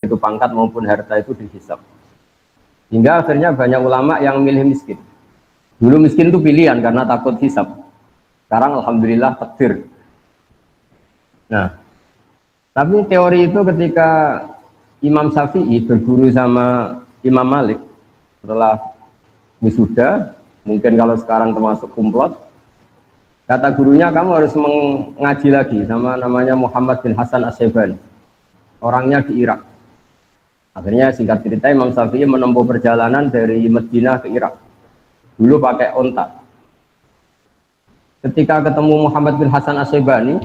itu pangkat maupun harta itu dihisab. Hingga akhirnya banyak ulama yang milih miskin. Dulu miskin itu pilihan karena takut hisab. Sekarang alhamdulillah takdir. Nah, tapi teori itu ketika Imam Syafi'i berguru sama Imam Malik setelah wisuda, mungkin kalau sekarang termasuk kumplot, kata gurunya kamu harus mengaji lagi sama namanya Muhammad bin Hasan As-Syaibani, orangnya di Irak. Akhirnya singkat cerita Imam Syafi'i menempuh perjalanan dari Madinah ke Irak. Dulu pakai onta. Ketika ketemu Muhammad bin Hasan As-Syaibani,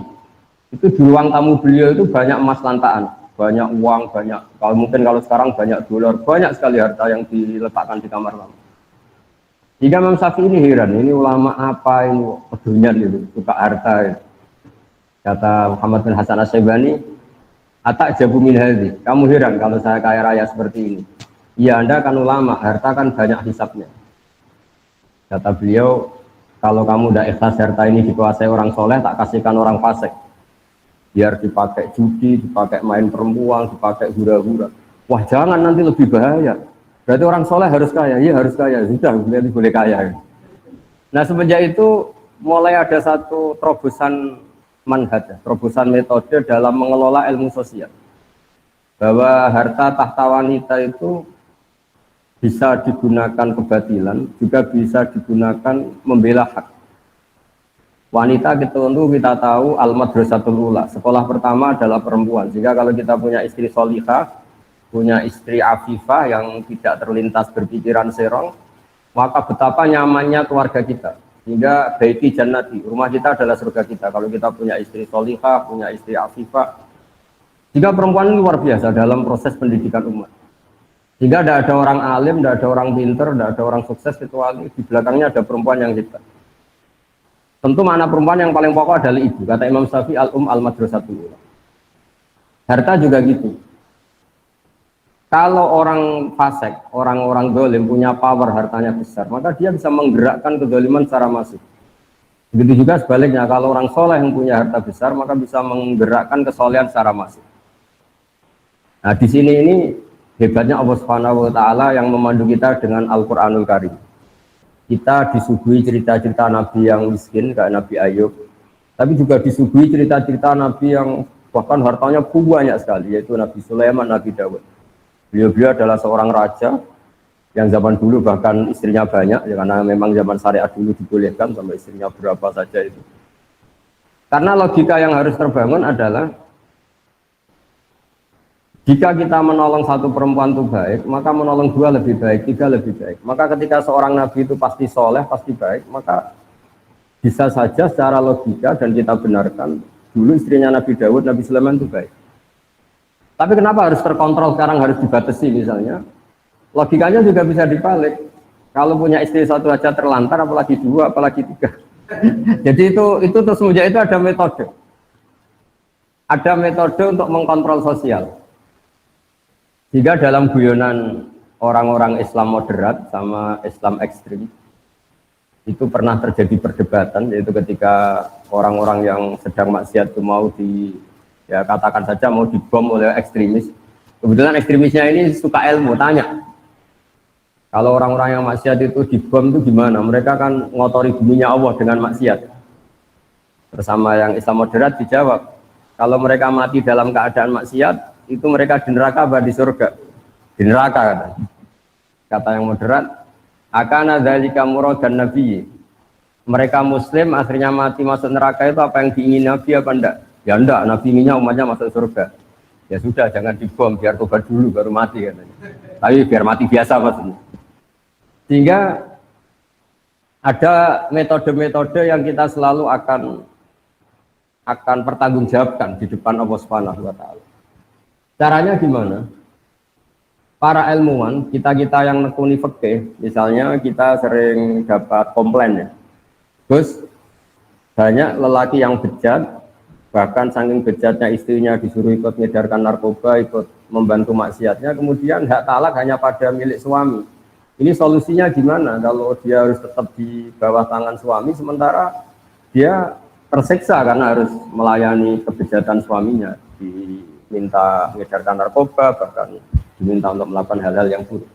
itu di ruang tamu beliau itu banyak emas lantaan, banyak uang, banyak, kalau mungkin kalau sekarang banyak dolar, banyak sekali harta yang diletakkan di kamar tamu. Jika Imam Syafi'i ini heran, ini ulama apa ini pedulian itu, suka harta ya. Kata Muhammad bin Hasan As-Syaibani, atak jabu min hadzi, kamu heran kalau saya kaya raya seperti ini. Iya, Anda kan ulama, harta kan banyak hisapnya. Kata beliau, kalau kamu tidak ikhlas harta ini dikuasai orang soleh, tak kasihkan orang fasik. Biar dipakai judi, dipakai main perempuan, dipakai hura-hura. Wah, jangan, nanti lebih bahaya. Berarti orang soleh harus kaya, iya harus kaya, sudah boleh kaya. Nah, semenjak itu mulai ada satu terobosan manhaj, terobosan metode dalam mengelola ilmu sosial, bahwa harta tahta wanita itu bisa digunakan kebatilan, juga bisa digunakan membela hak. Wanita kita tahu al-madrasatul ula, sekolah pertama adalah perempuan. Jika kalau kita punya istri solihah, punya istri afifah yang tidak terlintas berpikiran serong, maka betapa nyamannya keluarga kita. Hingga baiti jannati, rumah kita adalah surga kita. Kalau kita punya istri solihah, punya istri afifah. Jika perempuan ini luar biasa dalam proses pendidikan umat. Jika tidak ada orang alim, tidak ada orang pinter, tidak ada orang sukses, kecuali di belakangnya ada perempuan yang hebat. Tentu makna perempuan yang paling pokok adalah ibu. Kata Imam Syafi'i, al-madrasatul ula. Harta juga gitu. Kalau orang fasik, orang-orang dolim punya power, hartanya besar, maka dia bisa menggerakkan kedoliman secara masif. Begitu juga sebaliknya, kalau orang soleh yang punya harta besar, maka bisa menggerakkan kesolehan secara masif. Nah, di sini ini hebatnya Allah Subhanahu wa Ta'ala yang memandu kita dengan Al-Quranul Karim. Kita disuguhi cerita-cerita Nabi yang miskin, kayak Nabi Ayub, tapi juga disuguhi cerita-cerita Nabi yang bahkan hartanya banyak sekali, yaitu Nabi Sulaiman, Nabi Dawud. Beliau adalah seorang raja yang zaman dulu bahkan istrinya banyak, ya, karena memang zaman syariat dulu dibolehkan sampai istrinya berapa saja itu. Karena logika yang harus terbangun adalah jika kita menolong satu perempuan itu baik, maka menolong dua lebih baik, tiga lebih baik. Maka ketika seorang nabi itu pasti soleh, pasti baik, maka bisa saja secara logika dan kita benarkan dulu istrinya Nabi Dawud, Nabi Sulaiman itu baik. Tapi kenapa harus terkontrol sekarang, harus dibatasi misalnya? Logikanya juga bisa dibalik. Kalau punya istri satu aja terlantar, apalagi dua, apalagi tiga. Jadi itu terus semenjak itu ada metode. Ada metode untuk mengkontrol sosial. Jika dalam guyonan orang-orang Islam moderat sama Islam ekstrim, itu pernah terjadi perdebatan, yaitu ketika orang-orang yang sedang maksiat itu mau ya katakan saja mau dibom oleh ekstremis. Kebetulan ekstremisnya ini suka ilmu, tanya. Kalau orang-orang yang maksiat itu dibom itu gimana? Mereka kan ngotori buminya Allah dengan maksiat. Bersama yang Islam moderat dijawab, kalau mereka mati dalam keadaan maksiat, itu mereka di neraka apa di surga? Di neraka kata. Kata yang moderat, akana dzalika muradan nabi. Mereka muslim akhirnya mati masuk neraka itu apa yang diingini Nabi apa enggak? Ya enggak, Nabi inginnya umatnya masuk surga. Ya sudah, jangan dibom, biar tobat dulu baru mati katanya. Tapi biar mati biasa maksudnya. Sehingga ada metode-metode yang kita selalu akan pertanggungjawabkan di depan Allah Subhanahu wa Ta'ala. Caranya gimana? Para ilmuwan, kita yang nekuni fikih, misalnya kita sering dapat komplain ya. Terus banyak lelaki yang bejat, bahkan saking bejatnya istrinya disuruh ikut mengedarkan narkoba, ikut membantu maksiatnya, kemudian hak talak hanya pada milik suami. Ini solusinya gimana kalau dia harus tetap di bawah tangan suami, sementara dia tersiksa karena harus melayani kebejatan suaminya di diminta mengedarkan narkoba, bahkan diminta untuk melakukan hal-hal yang buruk.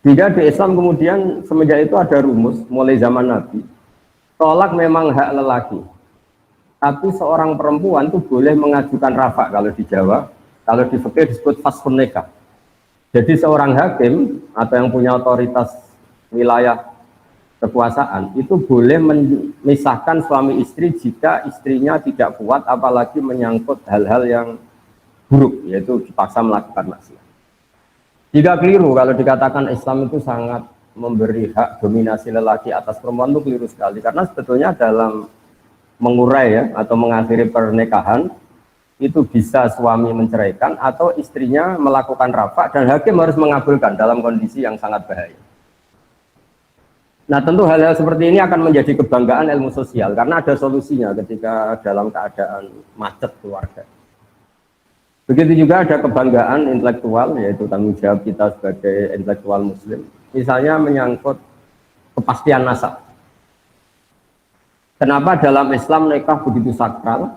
Jika di Islam kemudian semenjak itu ada rumus mulai zaman Nabi, tolak memang hak lelaki, tapi seorang perempuan itu boleh mengajukan rafa kalau di Jawa, kalau di fikih disebut faskhun nikah. Jadi seorang hakim atau yang punya otoritas wilayah kekuasaan itu boleh memisahkan suami istri jika istrinya tidak kuat, apalagi menyangkut hal-hal yang buruk, yaitu dipaksa melakukan maksiat. Jika keliru kalau dikatakan Islam itu sangat memberi hak dominasi lelaki atas perempuan, itu keliru sekali, karena sebetulnya dalam mengurai ya atau mengakhiri pernikahan itu bisa suami menceraikan atau istrinya melakukan rafa dan hakim harus mengabulkan dalam kondisi yang sangat bahaya. Nah tentu hal-hal seperti ini akan menjadi kebanggaan ilmu sosial karena ada solusinya ketika dalam keadaan macet keluarga. Begitu juga ada kebanggaan intelektual, yaitu tanggung jawab kita sebagai intelektual muslim, misalnya menyangkut kepastian nasab. Kenapa dalam Islam nikah begitu sakral?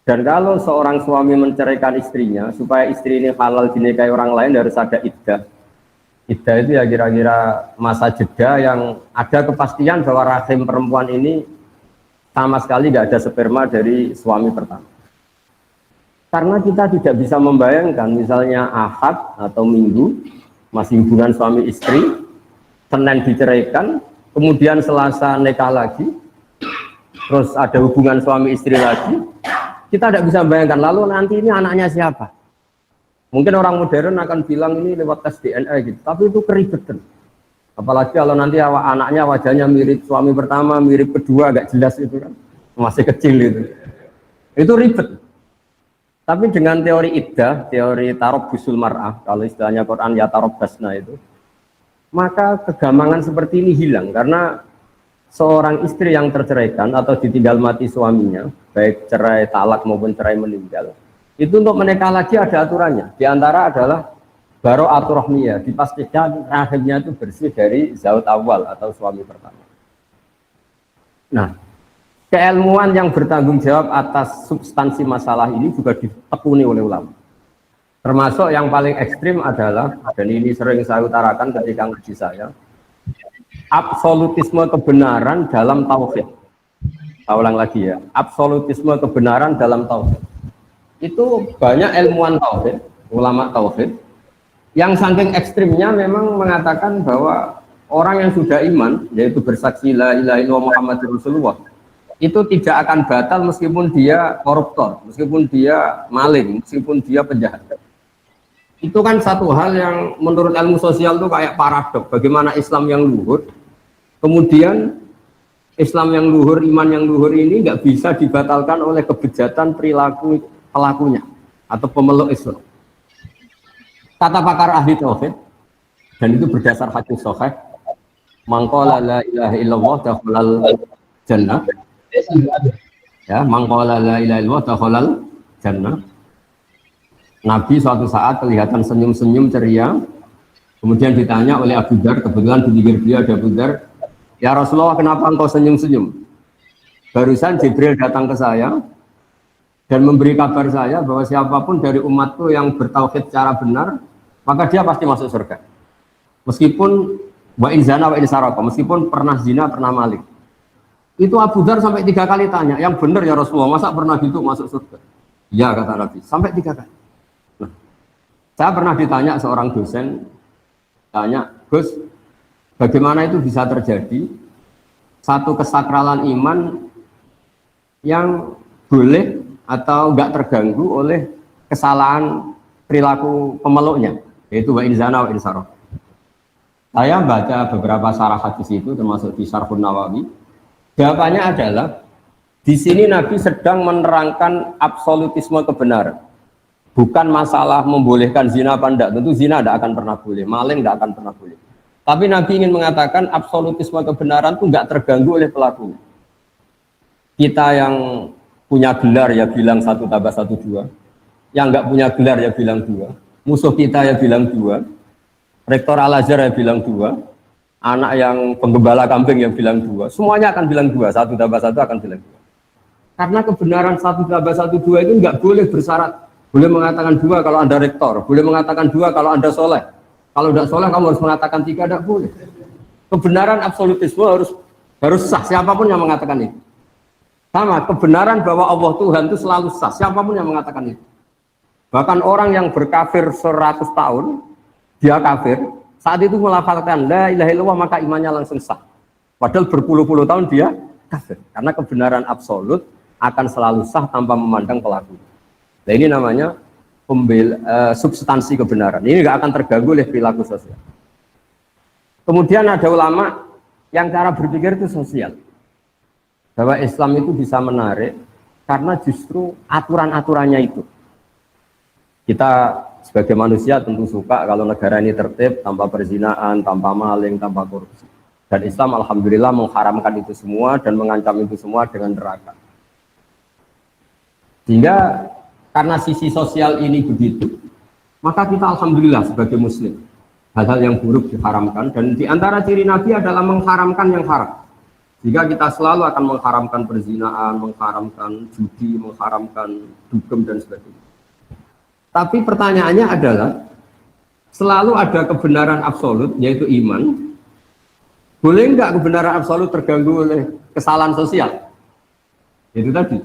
Dan kalau seorang suami menceraikan istrinya supaya istri ini halal dinikahi orang lain harus ada iddah. Iddah itu ya kira-kira masa jeda yang ada kepastian bahwa rahim perempuan ini sama sekali nggak ada sperma dari suami pertama. Karena kita tidak bisa membayangkan misalnya Ahad atau Minggu masih hubungan suami istri, Senin diceraikan, kemudian Selasa nikah lagi, terus ada hubungan suami istri lagi. Kita tidak bisa bayangkan, lalu nanti ini anaknya siapa? Mungkin orang modern akan bilang ini lewat tes DNA gitu, tapi itu keribetan. Apalagi kalau nanti anaknya wajahnya mirip suami pertama, mirip kedua, agak jelas itu kan, masih kecil itu. Itu ribet. Tapi dengan teori iddah, teori tarabbusul mar'ah, kalau istilahnya Quran ya tarabbasna itu, maka kegamangan seperti ini hilang karena seorang istri yang terceraikan atau ditinggal mati suaminya, baik cerai talak maupun cerai meninggal, itu untuk menikah lagi ada aturannya. Di antara adalah baro'atur rahmiyah, dipastikan rahimnya itu bersih dari zaut awal atau suami pertama. Nah, keilmuan yang bertanggung jawab atas substansi masalah ini juga ditekuni oleh ulama. Termasuk yang paling ekstrim adalah, dan ini sering saya utarakan ketika ngaji saya, absolutisme kebenaran dalam tauhid. Saya ulang lagi ya, absolutisme kebenaran dalam tauhid. Itu banyak ilmuwan tauhid, ulama tauhid, yang saking ekstrimnya memang mengatakan bahwa orang yang sudah iman, yaitu bersaksi la ilaha illallah Muhammadur Rasulullah, itu tidak akan batal meskipun dia koruptor, meskipun dia maling, meskipun dia penjahat. Itu kan satu hal yang menurut ilmu sosial itu kayak paradok. Bagaimana Islam yang luhur, kemudian Islam yang luhur, iman yang luhur ini nggak bisa dibatalkan oleh kebejatan perilaku pelakunya atau pemeluk Islam. Kata pakar ahli tauhid, dan itu berdasar hadis sahih, mangqala la ilaha illallah dakhalal jannah. Ya, mangqala la ilaha illallah dakhalal jannah. Nabi suatu saat kelihatan senyum-senyum ceria, kemudian ditanya oleh Abu Dzar, kebetulan di pinggir dia ada Abu Dzar, ya Rasulullah kenapa engkau senyum-senyum? Barusan Jibril datang ke saya dan memberi kabar saya bahwa siapapun dari umatku yang bertauhid secara benar, maka dia pasti masuk surga. Meskipun wa in zana wa in saraka, meskipun pernah zina, pernah maling. Itu Abu Dzar sampai 3 kali tanya, yang benar ya Rasulullah, masa pernah gitu masuk surga? Ya kata Nabi, sampai 3 kali. Nah, saya pernah ditanya seorang dosen, tanya, Gus, bagaimana itu bisa terjadi satu kesakralan iman yang boleh atau enggak terganggu oleh kesalahan perilaku pemeluknya, yaitu wa in zana wa in saraka. Saya baca beberapa syarah hadis itu termasuk di Syarhun Nawawi. Jawabannya adalah di sini Nabi sedang menerangkan absolutisme kebenaran. Bukan masalah membolehkan zina apa enggak, tentu zina tidak akan pernah boleh, maling tidak akan pernah boleh. Tapi Nabi ingin mengatakan absolutisme kebenaran itu enggak terganggu oleh pelakunya. Kita yang punya gelar ya bilang 1 tambah 1 2, yang enggak punya gelar ya bilang 2, musuh kita ya bilang 2, rektor Al-Azhar ya bilang 2, anak yang penggembala kambing yang bilang 2, semuanya akan bilang 2, 1 tambah 1 akan bilang 2. Karena kebenaran 1+1=2 itu nggak boleh bersyarat. Boleh mengatakan 2 kalau Anda rektor, boleh mengatakan 2 kalau Anda soleh. Kalau tidak soleh kamu harus mengatakan 3, tidak boleh. Kebenaran absolutisme harus sah, siapapun yang mengatakan itu. Sama, kebenaran bahwa Allah Tuhan itu selalu sah, siapapun yang mengatakan itu. Bahkan orang yang berkafir 100 tahun, dia kafir, saat itu melafalkan la ilaha illallah maka imannya langsung sah. Padahal berpuluh-puluh tahun dia kafir. Karena kebenaran absolut akan selalu sah tanpa memandang pelaku. Nah ini namanya substansi kebenaran. Ini nggak akan terganggu oleh perilaku sosial. Kemudian ada ulama yang cara berpikir itu sosial. Bahwa Islam itu bisa menarik karena justru aturan-aturannya itu. Kita sebagai manusia tentu suka kalau negara ini tertib, tanpa perzinaan, tanpa maling, tanpa korupsi. Dan Islam alhamdulillah mengharamkan itu semua dan mengancam itu semua dengan neraka. Sehingga karena sisi sosial ini begitu, maka kita alhamdulillah sebagai muslim hal-hal yang buruk diharamkan, dan di antara ciri Nabi adalah mengharamkan yang haram. Jika kita selalu akan mengharamkan perzinaan, mengharamkan judi, mengharamkan dugem dan sebagainya. Tapi pertanyaannya adalah selalu ada kebenaran absolut yaitu iman. Boleh enggak kebenaran absolut terganggu oleh kesalahan sosial? Itu tadi.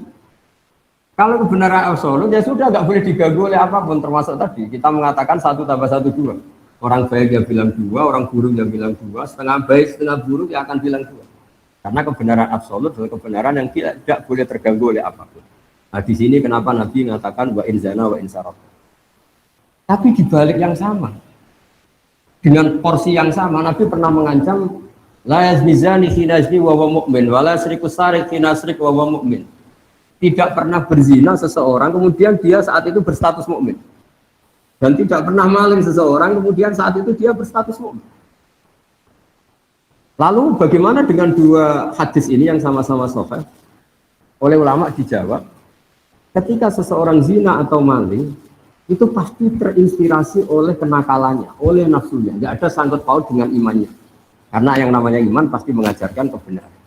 Kalau kebenaran absolut ya sudah nggak boleh diganggu oleh apapun, termasuk tadi kita mengatakan 1+1=2. Orang baik yang bilang 2, orang buruk yang bilang 2, setengah baik setengah buruk yang akan bilang 2. Karena kebenaran absolut adalah kebenaran yang tidak boleh terganggu oleh apapun. Nah di sini kenapa Nabi mengatakan wa in zana wa in saraq. Tapi di balik yang sama, dengan porsi yang sama, Nabi pernah mengancam la yazni zani hina yazni wa huwa mu'min wa la yasriqu sariq hina yasriq wa huwa mu'min. Tidak pernah berzina seseorang kemudian dia saat itu berstatus mukmin, dan tidak pernah maling seseorang kemudian saat itu dia berstatus mukmin. Lalu bagaimana dengan dua hadis ini yang sama-sama sahih? Oleh ulama dijawab, ketika seseorang zina atau maling itu pasti terinspirasi oleh kenakalannya, oleh nafsunya, tidak ada sangkut paut dengan imannya. Karena yang namanya iman pasti mengajarkan kebenaran.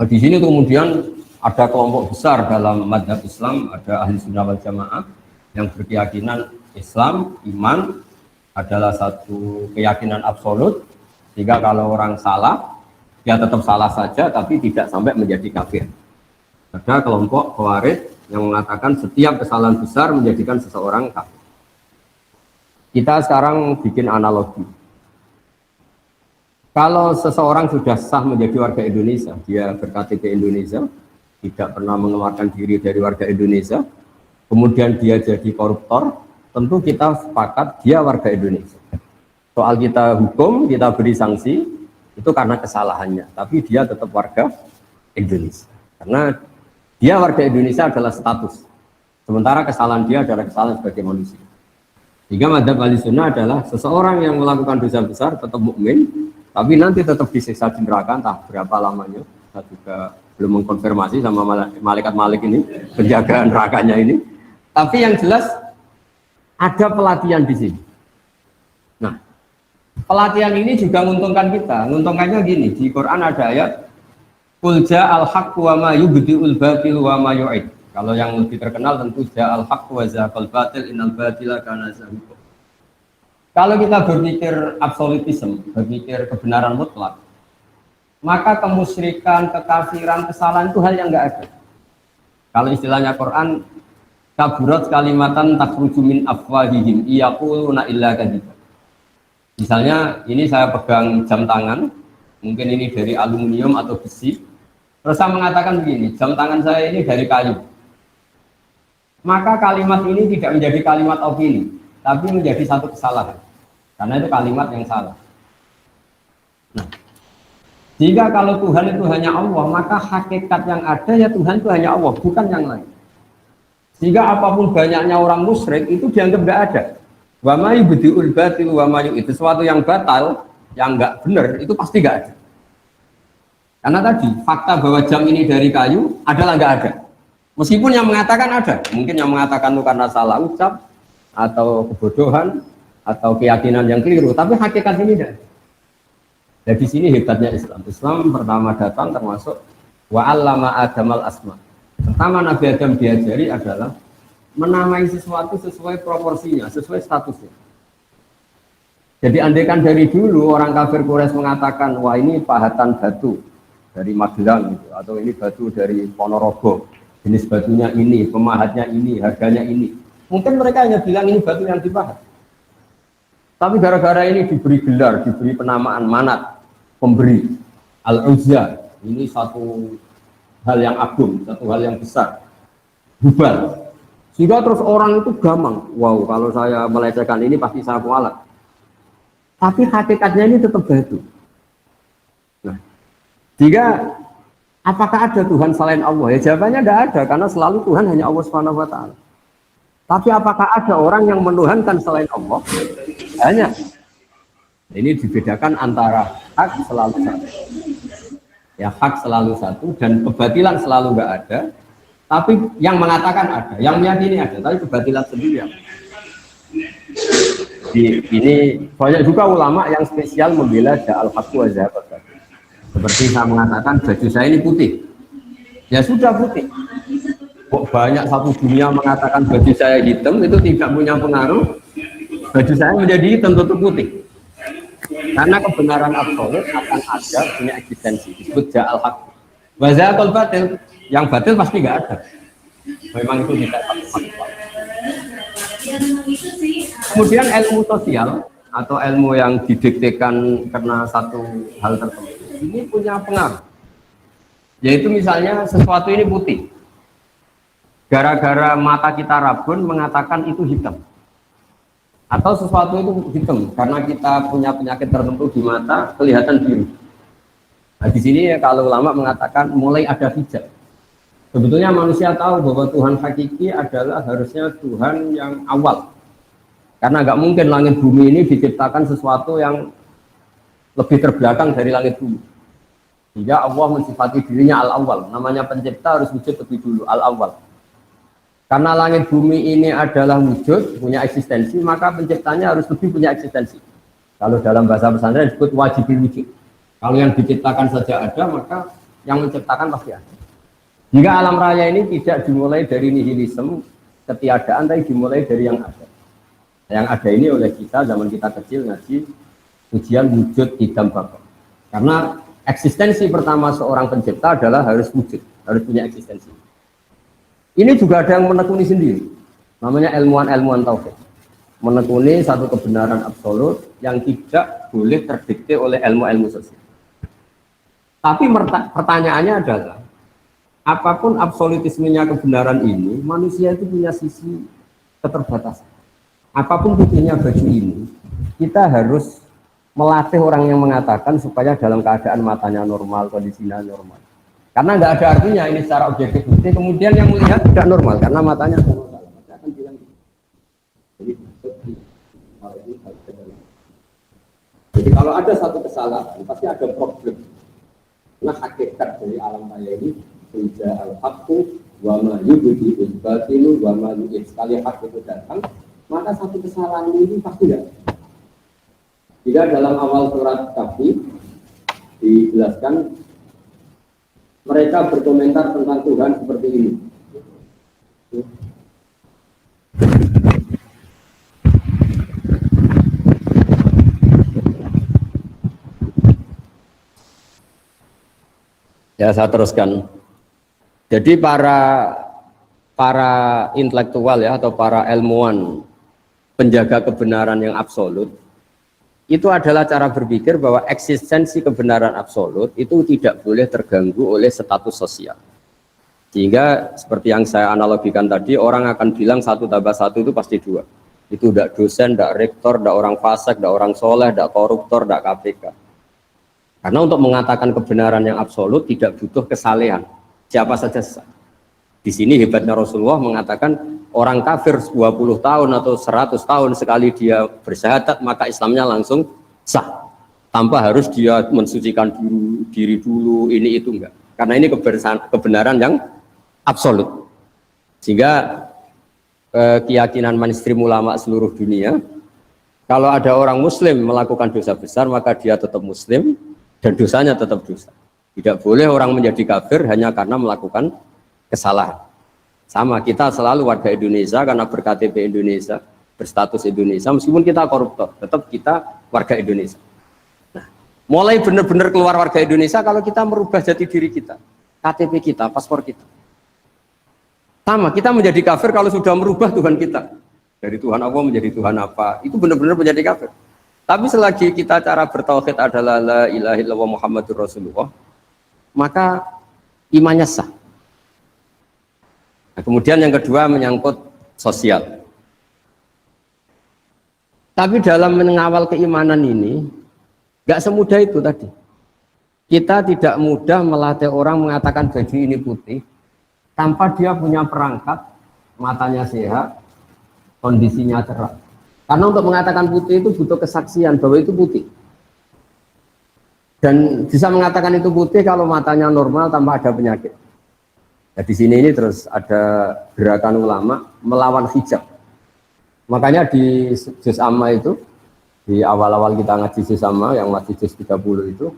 Nah, di sini kemudian ada kelompok besar dalam mazhab Islam, ada ahli sunnah wal jamaah yang berkeyakinan Islam, iman adalah satu keyakinan absolut, sehingga kalau orang salah, dia tetap salah saja, tapi tidak sampai menjadi kafir. Ada kelompok Khawarij yang mengatakan setiap kesalahan besar menjadikan seseorang kafir. Kita sekarang bikin analogi. Kalau seseorang sudah sah menjadi warga Indonesia, dia berKTP Indonesia, tidak pernah mengeluarkan diri dari warga Indonesia, kemudian dia jadi koruptor, tentu kita sepakat dia warga Indonesia. Soal kita hukum, kita beri sanksi, itu karena kesalahannya, tapi dia tetap warga Indonesia. Karena dia warga Indonesia adalah status, sementara kesalahan dia adalah kesalahan sebagai manusia. Sehingga mazhab Ahlussunnah adalah seseorang yang melakukan dosa besar tetap mukmin, tapi nanti tetap disiksa di neraka, entah berapa lamanya. Saya juga belum mengkonfirmasi sama malaikat Malik ini, penjaga nerakanya ini. Tapi yang jelas ada pelatihan di sini. Nah, pelatihan ini juga menguntungkan kita. Menguntungkannya gini, di Quran ada ayat qul ja'al haqq wa ma yubdi'ul batil wa ma yu'id. Kalau yang lebih terkenal tentu ja'al haqq wa zaqal batil innal batila kana zahuqa. Kalau kita berpikir absolutisme, berpikir kebenaran mutlak, maka kemusyrikan, kekafiran, kesalahan itu hal yang enggak ada. Kalau istilahnya Quran, kaburat kalimatan takhruju min afwahihim iyaquluna illa kadziba. Misalnya ini saya pegang jam tangan, mungkin ini dari aluminium atau besi, terus saya mengatakan begini, jam tangan saya ini dari kayu. Maka kalimat ini tidak menjadi kalimat opini, tapi menjadi satu kesalahan, karena itu kalimat yang salah. Nah, jika kalau Tuhan itu hanya Allah, maka hakikat yang ada ya Tuhan itu hanya Allah, bukan yang lain. Jika apapun banyaknya orang musyrik itu dianggap tidak ada. Wa ma yubdi'ul batil wa ma yu'id, sesuatu yang batal, yang enggak benar itu pasti enggak ada. Karena tadi fakta bahwa jam ini dari kayu adalah enggak ada. Meskipun yang mengatakan ada, mungkin yang mengatakan itu karena salah ucap atau kebodohan atau keyakinan yang keliru, tapi hakikat ini tidak. Jadi di sini hebatnya Islam. Islam pertama datang termasuk Wa 'allama Adamal asma. Pertama Nabi Adam diajari adalah menamai sesuatu sesuai proporsinya, sesuai statusnya. Jadi andaikan dari dulu orang kafir Quraisy mengatakan, wah ini pahatan batu dari Magelang gitu, atau ini batu dari Ponorogo, jenis batunya ini, pemahatnya ini, harganya ini. Mungkin mereka hanya bilang ini batu yang dipahat. Tapi gara-gara ini diberi gelar, diberi penamaan manat, pemberi, Al-Uzza, ini satu hal yang agung, satu hal yang besar, Hubal. Sehingga terus orang itu gampang, wow kalau saya melecehkan ini pasti saya kualat. Tapi hakikatnya ini tetap batu. Nah, jika apakah ada Tuhan selain Allah? Ya jawabannya tidak ada, karena selalu Tuhan hanya Allah Subhanahu wa Ta'ala. Tapi apakah ada orang yang menuhankan selain Allah? Hanya. Ini dibedakan antara hak selalu satu. Ya hak selalu satu dan kebatilan selalu nggak ada. Tapi yang mengatakan ada, yang meyakini ada, tapi kebatilan sendiri. Ini banyak juga ulama yang spesial membela al-haq wa zahabat. Seperti saya mengatakan baju saya ini putih, ya sudah putih. Kok banyak satu dunia mengatakan baju saya hitam, itu tidak punya pengaruh. Baju saya menjadi hitam tetap putih, karena kebenaran absolut akan ada, punya eksistensi, disebut al-haq wa zahabat batil. Yang batil pasti nggak ada, memang itu tidak faktual. Kemudian ilmu sosial atau ilmu yang didiktekan karena satu hal tertentu ini punya pengaruh, yaitu misalnya sesuatu ini putih gara-gara mata kita rabun mengatakan itu hitam, atau sesuatu itu hitam karena kita punya penyakit tertentu di mata kelihatan biru. Nah, di sini ya, kalau ulama mengatakan mulai ada hijab. Sebetulnya manusia tahu bahwa Tuhan hakiki adalah harusnya Tuhan yang awal. Karena nggak mungkin langit bumi ini diciptakan sesuatu yang lebih terbelakang dari langit bumi. Sehingga Allah mensifati dirinya al-awwal. Namanya pencipta harus wujud lebih dulu, al-awwal. Karena langit bumi ini adalah wujud, punya eksistensi, maka penciptanya harus lebih punya eksistensi. Kalau dalam bahasa pesantren disebut wajibul wujud. Kalau yang diciptakan saja ada, maka yang menciptakan pasti ada. Jika alam raya ini tidak dimulai dari nihilisme, ketiadaan, tapi dimulai dari yang ada. Yang ada ini oleh kita, zaman kita kecil ngaji, ujian wujud hitam bakar. Karena eksistensi pertama seorang pencipta adalah harus wujud, harus punya eksistensi. Ini juga ada yang menekuni sendiri, namanya ilmuwan-ilmuwan tauhid. Menekuni satu kebenaran absolut yang tidak boleh terdikte oleh ilmu-ilmu sosial. Tapi pertanyaannya adalah, apapun absolutismenya kebenaran ini, manusia itu punya sisi keterbatasan. Apapun putihnya baju ini, kita harus melatih orang yang mengatakan supaya dalam keadaan matanya normal, kondisinya normal. Karena nggak ada artinya ini secara objektif bukti, kemudian yang melihat tidak normal karena matanya normal. Saya akan bilang gitu. Jadi kalau ada satu kesalahan, pasti ada problem. Nah hakikat dari alam raya ini Uja al-haqqu wa ma yubdi'ul batilu wa ma yu'id. Sekali hak itu datang, maka satu kesalahan ini pasti tidak. Jika dalam awal surat Kahfi dijelaskan, mereka berkomentar tentang Tuhan seperti ini. Ya, saya teruskan. Jadi para intelektual ya atau para ilmuwan penjaga kebenaran yang absolut itu adalah cara berpikir bahwa eksistensi kebenaran absolut itu tidak boleh terganggu oleh status sosial. Sehingga seperti yang saya analogikan tadi, orang akan bilang 1 tambah 1 itu pasti 2. Itu tidak dosen, tidak rektor, tidak orang fasik, tidak orang soleh, tidak koruptor, tidak KPK. Karena untuk mengatakan kebenaran yang absolut tidak butuh kesalehan. Siapa saja sah. Di sini hebatnya Rasulullah mengatakan orang kafir 20 tahun atau 100 tahun sekali dia bersyahadat maka Islamnya langsung sah. Tanpa harus dia mensucikan diri dulu, ini itu enggak. Karena ini kebenaran yang absolut. Sehingga keyakinan mainstream ulama seluruh dunia, kalau ada orang muslim melakukan dosa besar maka dia tetap muslim dan dosanya tetap dosa. Tidak boleh orang menjadi kafir hanya karena melakukan kesalahan. Sama, kita selalu warga Indonesia karena ber-KTP Indonesia, berstatus Indonesia, meskipun kita koruptor, tetap kita warga Indonesia. Nah, mulai benar-benar keluar warga Indonesia kalau kita merubah jati diri kita, KTP kita, paspor kita. Sama, kita menjadi kafir kalau sudah merubah Tuhan kita. Dari Tuhan Allah menjadi Tuhan apa, itu benar-benar menjadi kafir. Tapi selagi kita cara bertauhid adalah la ilaha illallah Muhammadur Rasulullah, maka imannya sah. Nah, kemudian yang kedua menyangkut sosial. Tapi dalam mengawal keimanan ini, nggak semudah itu tadi. Kita tidak mudah melatih orang mengatakan baju ini putih, tanpa dia punya perangkat, matanya sehat, kondisinya cerah. Karena untuk mengatakan putih itu butuh kesaksian bahwa itu putih. Dan bisa mengatakan itu putih kalau matanya normal tanpa ada penyakit. Nah, di sini ini terus ada gerakan ulama melawan hijab. Makanya di juz amma itu, di awal-awal kita ngaji juz amma yang masih juz 30 itu,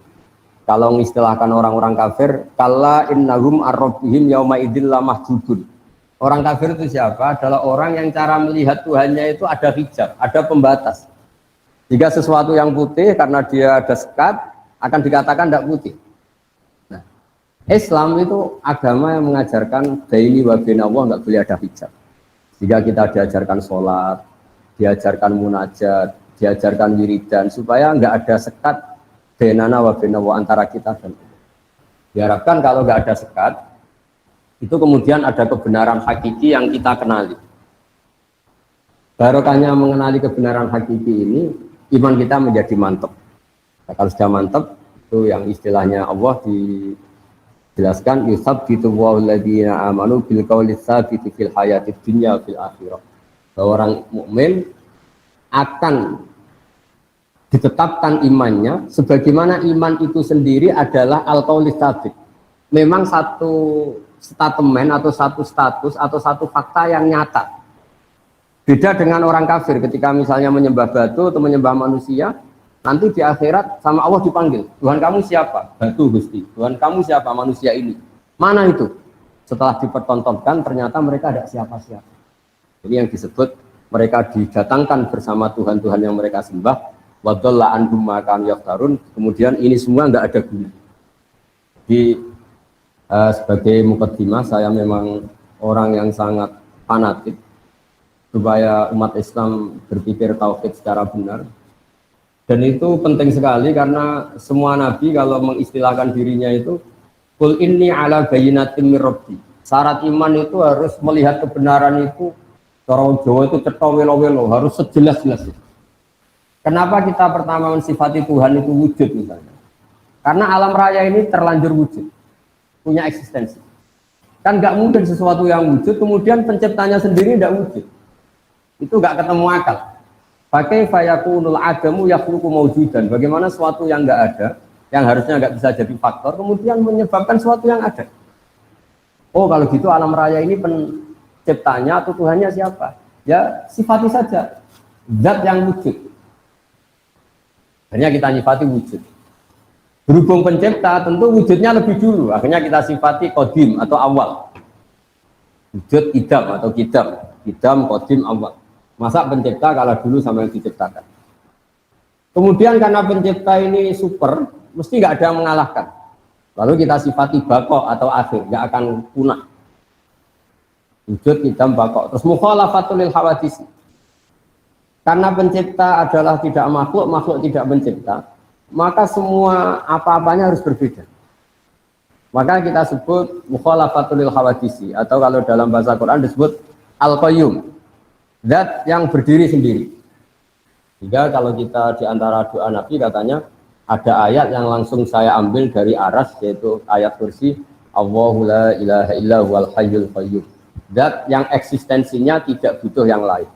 kalau mengistilahkan orang-orang kafir, kalla innahum ar-rabbihim yauma idzil lamahjubun. Orang kafir itu siapa? Adalah orang yang cara melihat Tuhannya itu ada hijab, ada pembatas. Jika sesuatu yang putih karena dia ada sekat, akan dikatakan tidak putih. Nah, Islam itu agama yang mengajarkan baini wa baina Allah nggak boleh ada hijab. Jika kita diajarkan sholat, diajarkan munajat, diajarkan wiridan, supaya nggak ada sekat bainana wa baina Allah antara kita dan Allah. Diharapkan kalau nggak ada sekat, itu kemudian ada kebenaran hakiki yang kita kenali. Barokahnya mengenali kebenaran hakiki ini, iman kita menjadi mantap. Nah, kalau sudah mantap, itu yang istilahnya Allah dijelaskan yusabbitu Allahu alladziina aamanu bil qawli tsabiti fil hayatid dunya fil akhirah. Bahwa orang mukmin akan ditetapkan imannya sebagaimana iman itu sendiri adalah al-qauli tsabit. Memang satu statement atau satu status atau satu fakta yang nyata. Beda dengan orang kafir ketika misalnya menyembah batu atau menyembah manusia, nanti di akhirat sama Allah dipanggil, Tuhan kamu siapa? Batu Gusti. Tuhan kamu siapa? Manusia ini. Mana itu? Setelah dipertontonkan ternyata mereka ada siapa-siapa. Ini yang disebut mereka didatangkan bersama Tuhan-Tuhan yang mereka sembah. Wa dhalla anhum ma kanu yaftarun. Kemudian ini semua enggak ada guna. Di sebagai mukaddimah, saya memang orang yang sangat fanatik supaya umat Islam berpikir tauhid secara benar. Dan itu penting sekali karena semua nabi kalau mengistilahkan dirinya itu qul inni ala bayyinatin mir rabbi. Syarat iman itu harus melihat kebenaran itu, orang Jawa itu cetha welo-welo, harus sejelas-jelasnya. Kenapa kita pertama mensifati Tuhan itu wujud misalnya? Karena alam raya ini terlanjur wujud, punya eksistensi. Kan nggak mungkin sesuatu yang wujud kemudian penciptanya sendiri tidak wujud. Itu nggak ketemu akal. Pakai fayakunul adamu yakhluqu mawjudan. Bagaimana sesuatu yang nggak ada, yang harusnya nggak bisa jadi faktor, kemudian menyebabkan sesuatu yang ada. Oh kalau gitu alam raya ini penciptanya atau Tuhannya siapa? Ya sifati saja zat yang wujud. Akhirnya kita nyifati wujud. Berhubung pencipta tentu wujudnya lebih dulu. Akhirnya kita sifati qadim atau awal. Wujud idam atau kidam. Idam, qadim, awal. Masa pencipta kalah dulu sama yang diciptakan. Kemudian karena pencipta ini super, mesti nggak ada yang mengalahkan. Lalu kita sifati bako atau akhir, nggak akan punah. Wujud idam bako. Terus mukhalafatul lil hawadisi. Karena pencipta adalah tidak makhluk, makhluk tidak pencipta, maka semua apa-apanya harus berbeda. Maka kita sebut mukhalafatul lil hawadisi, atau kalau dalam bahasa Quran disebut al-qayyum. Zat yang berdiri sendiri. Sehingga kalau kita di antara doa Nabi katanya ada ayat yang langsung saya ambil dari aras, yaitu ayat kursi Allahu la ilaha illa huwal hayyul qayyum. Zat yang eksistensinya tidak butuh yang lain.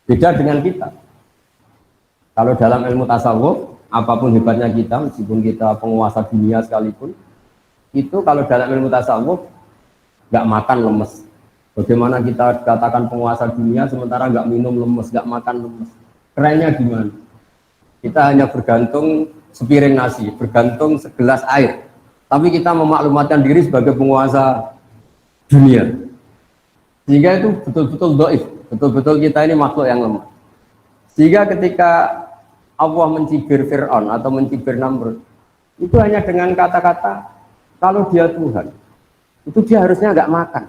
Beda dengan kita. Kalau dalam ilmu tasawuf, apapun hebatnya kita, meskipun kita penguasa dunia sekalipun, itu kalau dalam ilmu tasawuf nggak makan lemes. Bagaimana kita katakan penguasa dunia sementara nggak minum lemes, nggak makan lemes? Kerennya gimana? Kita hanya bergantung sepiring nasi, bergantung segelas air. Tapi kita memaklumatkan diri sebagai penguasa dunia. Sehingga itu betul-betul dhaif, betul-betul kita ini makhluk yang lemah. Sehingga ketika Allah mencibir Fir'aun atau mencibir Namrud, itu hanya dengan kata-kata kalau dia Tuhan, itu dia harusnya nggak makan.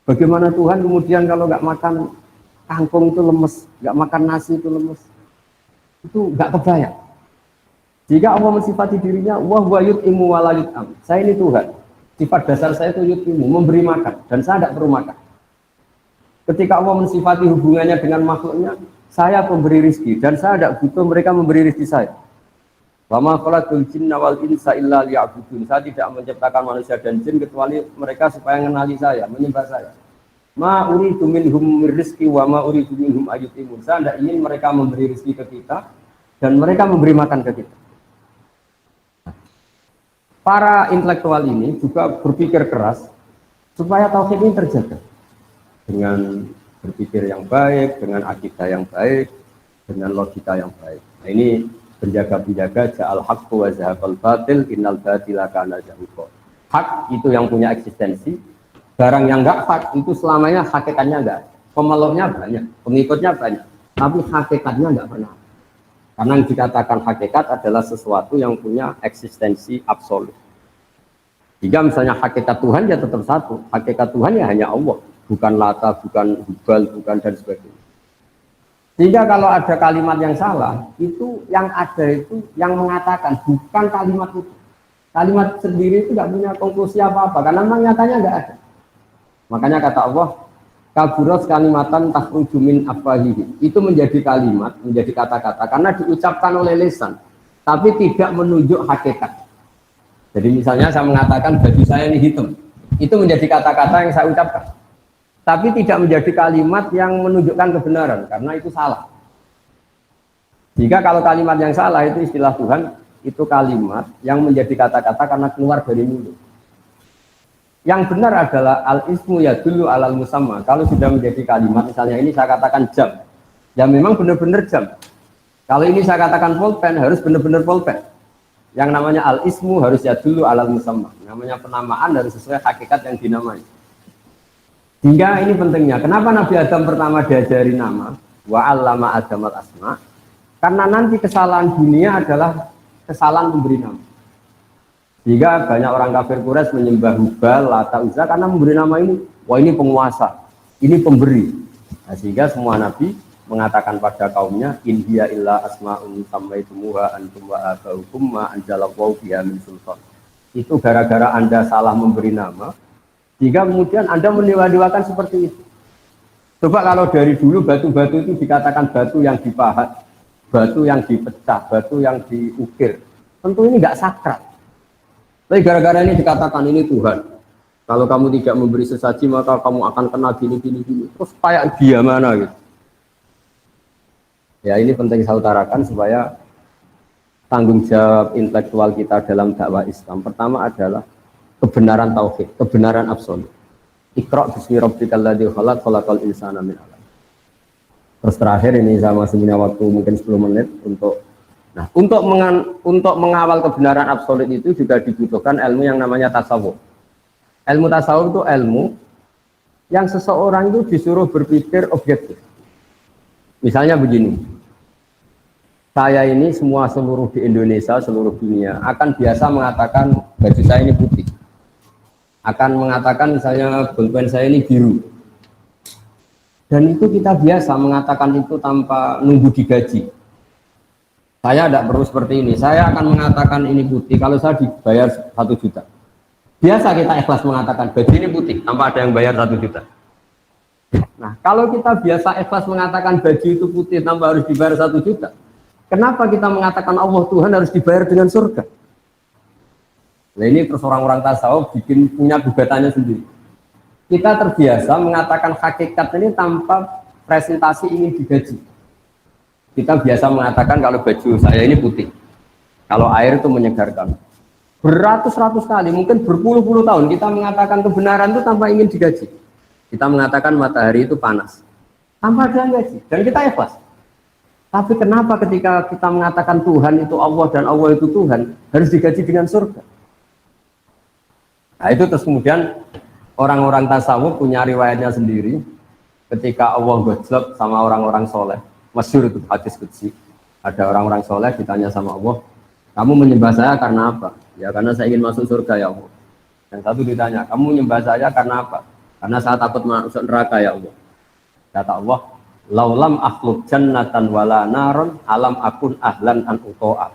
Bagaimana Tuhan kemudian kalau nggak makan kangkung itu lemes, nggak makan nasi itu lemes, itu nggak kebayang. Jika Allah mensifati dirinya, wa huwa yut'imu wa la yut'am. Saya ini Tuhan. Sifat dasar saya itu yut'imu, memberi makan, dan saya tidak perlu makan. Ketika Allah mensifati hubungannya dengan makhluknya, saya pemberi rizki, dan saya tidak butuh mereka memberi rizki saya. Wa ma khalaqtul jinna wal insa illa liya'budun. Saya tidak menciptakan manusia dan jin kecuali mereka supaya mengenali saya, menyembah saya. Ma uridu minhum rizki wa ma uridu minhum ayutimun. Saya tidak ingin mereka memberi rizki ke kita dan mereka memberi makan ke kita. Para intelektual ini juga berpikir keras supaya tauhid ini terjaga dengan berpikir yang baik, dengan akidah yang baik, dengan logika yang baik. Nah, ini penjaga-penjaga ja'al haqqu wa zahaqal batil innal batila kana zahuqa. Hak itu yang punya eksistensi, barang yang enggak hak itu selamanya hakikatnya enggak. Pemeluknya banyak, pengikutnya banyak, tapi hakikatnya enggak pernah. Karena yang dikatakan hakikat adalah sesuatu yang punya eksistensi absolut. Jika misalnya hakikat Tuhan ya tetap satu, hakikat Tuhan ya hanya Allah, bukan Lata, bukan Hubal, bukan dan sebagainya. Sehingga kalau ada kalimat yang salah, itu yang ada itu yang mengatakan, bukan kalimat itu. Kalimat sendiri itu tidak punya konklusi apa-apa, karena memang nyatanya nggak ada. Makanya kata Allah, kaburos kalimatan takhruju min afwahihi. Itu menjadi kalimat, menjadi kata-kata karena diucapkan oleh lisan, tapi tidak menunjuk hakikat. Jadi misalnya saya mengatakan baju saya ini hitam, itu menjadi kata-kata yang saya ucapkan, tapi tidak menjadi kalimat yang menunjukkan kebenaran karena itu salah. Jika kalau kalimat yang salah itu istilah Tuhan, itu kalimat yang menjadi kata-kata karena keluar dari mulut. Yang benar adalah al-ismu yadullu alal musamma. Kalau sudah menjadi kalimat, misalnya ini saya katakan jam, ya memang benar-benar jam. Kalau ini saya katakan pulpen, harus benar-benar pulpen. Yang namanya al-ismu harus yadullu alal musamma. Namanya penamaan harus sesuai hakikat yang dinamai. Hingga ini pentingnya. Kenapa Nabi Adam pertama diajari nama? Wa 'allama Adamal asma. Karena nanti kesalahan dunia adalah kesalahan memberi nama. Jika banyak orang kafir Quraisy menyembah Hubal, Lata, Uzza karena memberi nama ini, wah ini penguasa, ini pemberi. Nah, sehingga semua nabi mengatakan pada kaumnya, in hiya illa asma'un sammaitumuha antum wa abaukum ma anzalallahu biha min sultan. Itu gara-gara Anda salah memberi nama, sehingga kemudian Anda mendewa-dewakan seperti itu. Coba kalau dari dulu batu-batu itu dikatakan batu yang dipahat, batu yang dipecah, batu yang diukir, tentu ini nggak sakral. Tapi gara-gara ini dikatakan ini Tuhan. Kalau kamu tidak memberi sesaji maka kamu akan kena gini. Terus kayak dia mana gitu. Ya ini penting saya utarakan supaya tanggung jawab intelektual kita dalam dakwah Islam. Pertama adalah kebenaran tauhid, kebenaran absolut. Iqra' bismi rabbikal ladzi khalaq, khalaqal insana min 'alaq. Terus terakhir ini saya masih punya waktu mungkin 10 menit untuk untuk mengawal kebenaran absolut itu juga dibutuhkan ilmu yang namanya tasawuf. Ilmu tasawuf itu ilmu yang seseorang itu disuruh berpikir objektif. Misalnya begini, saya ini seluruh di Indonesia, seluruh dunia akan biasa mengatakan baju saya ini putih, akan mengatakan misalnya pulpen saya ini biru, dan itu kita biasa mengatakan itu tanpa nunggu digaji. Saya tidak perlu seperti ini, saya akan mengatakan ini putih kalau saya dibayar 1 juta. Biasa kita ikhlas mengatakan baju ini putih tanpa ada yang bayar 1 juta. Nah, kalau kita biasa ikhlas mengatakan baju itu putih tanpa harus dibayar 1 juta, kenapa kita mengatakan Allah Tuhan harus dibayar dengan surga? Nah ini terus orang-orang tasawuf bikin punya gugatannya sendiri. Kita terbiasa mengatakan hakikat ini tanpa presentasi ingin digaji. Kita biasa mengatakan kalau baju saya ini putih, kalau air itu menyegarkan. Beratus-ratus kali, mungkin berpuluh-puluh tahun kita mengatakan kebenaran itu tanpa ingin digaji. Kita mengatakan matahari itu panas, tanpa ada yang gaji, dan kita ikhlas. Tapi kenapa ketika kita mengatakan Tuhan itu Allah dan Allah itu Tuhan, harus digaji dengan surga? Nah itu terus kemudian orang-orang tasawuf punya riwayatnya sendiri. Ketika Allah gojlok sama orang-orang soleh, masyhur itu hadis qudsi. Ada orang-orang soleh ditanya sama Allah, kamu menyembah saya karena apa? Ya karena saya ingin masuk surga ya Allah. Yang satu ditanya, kamu menyembah saya karena apa? Karena saya takut masuk neraka ya Allah. Kata Allah, laulam akhluk jannatan wala naron alam akun ahlan an uto'a.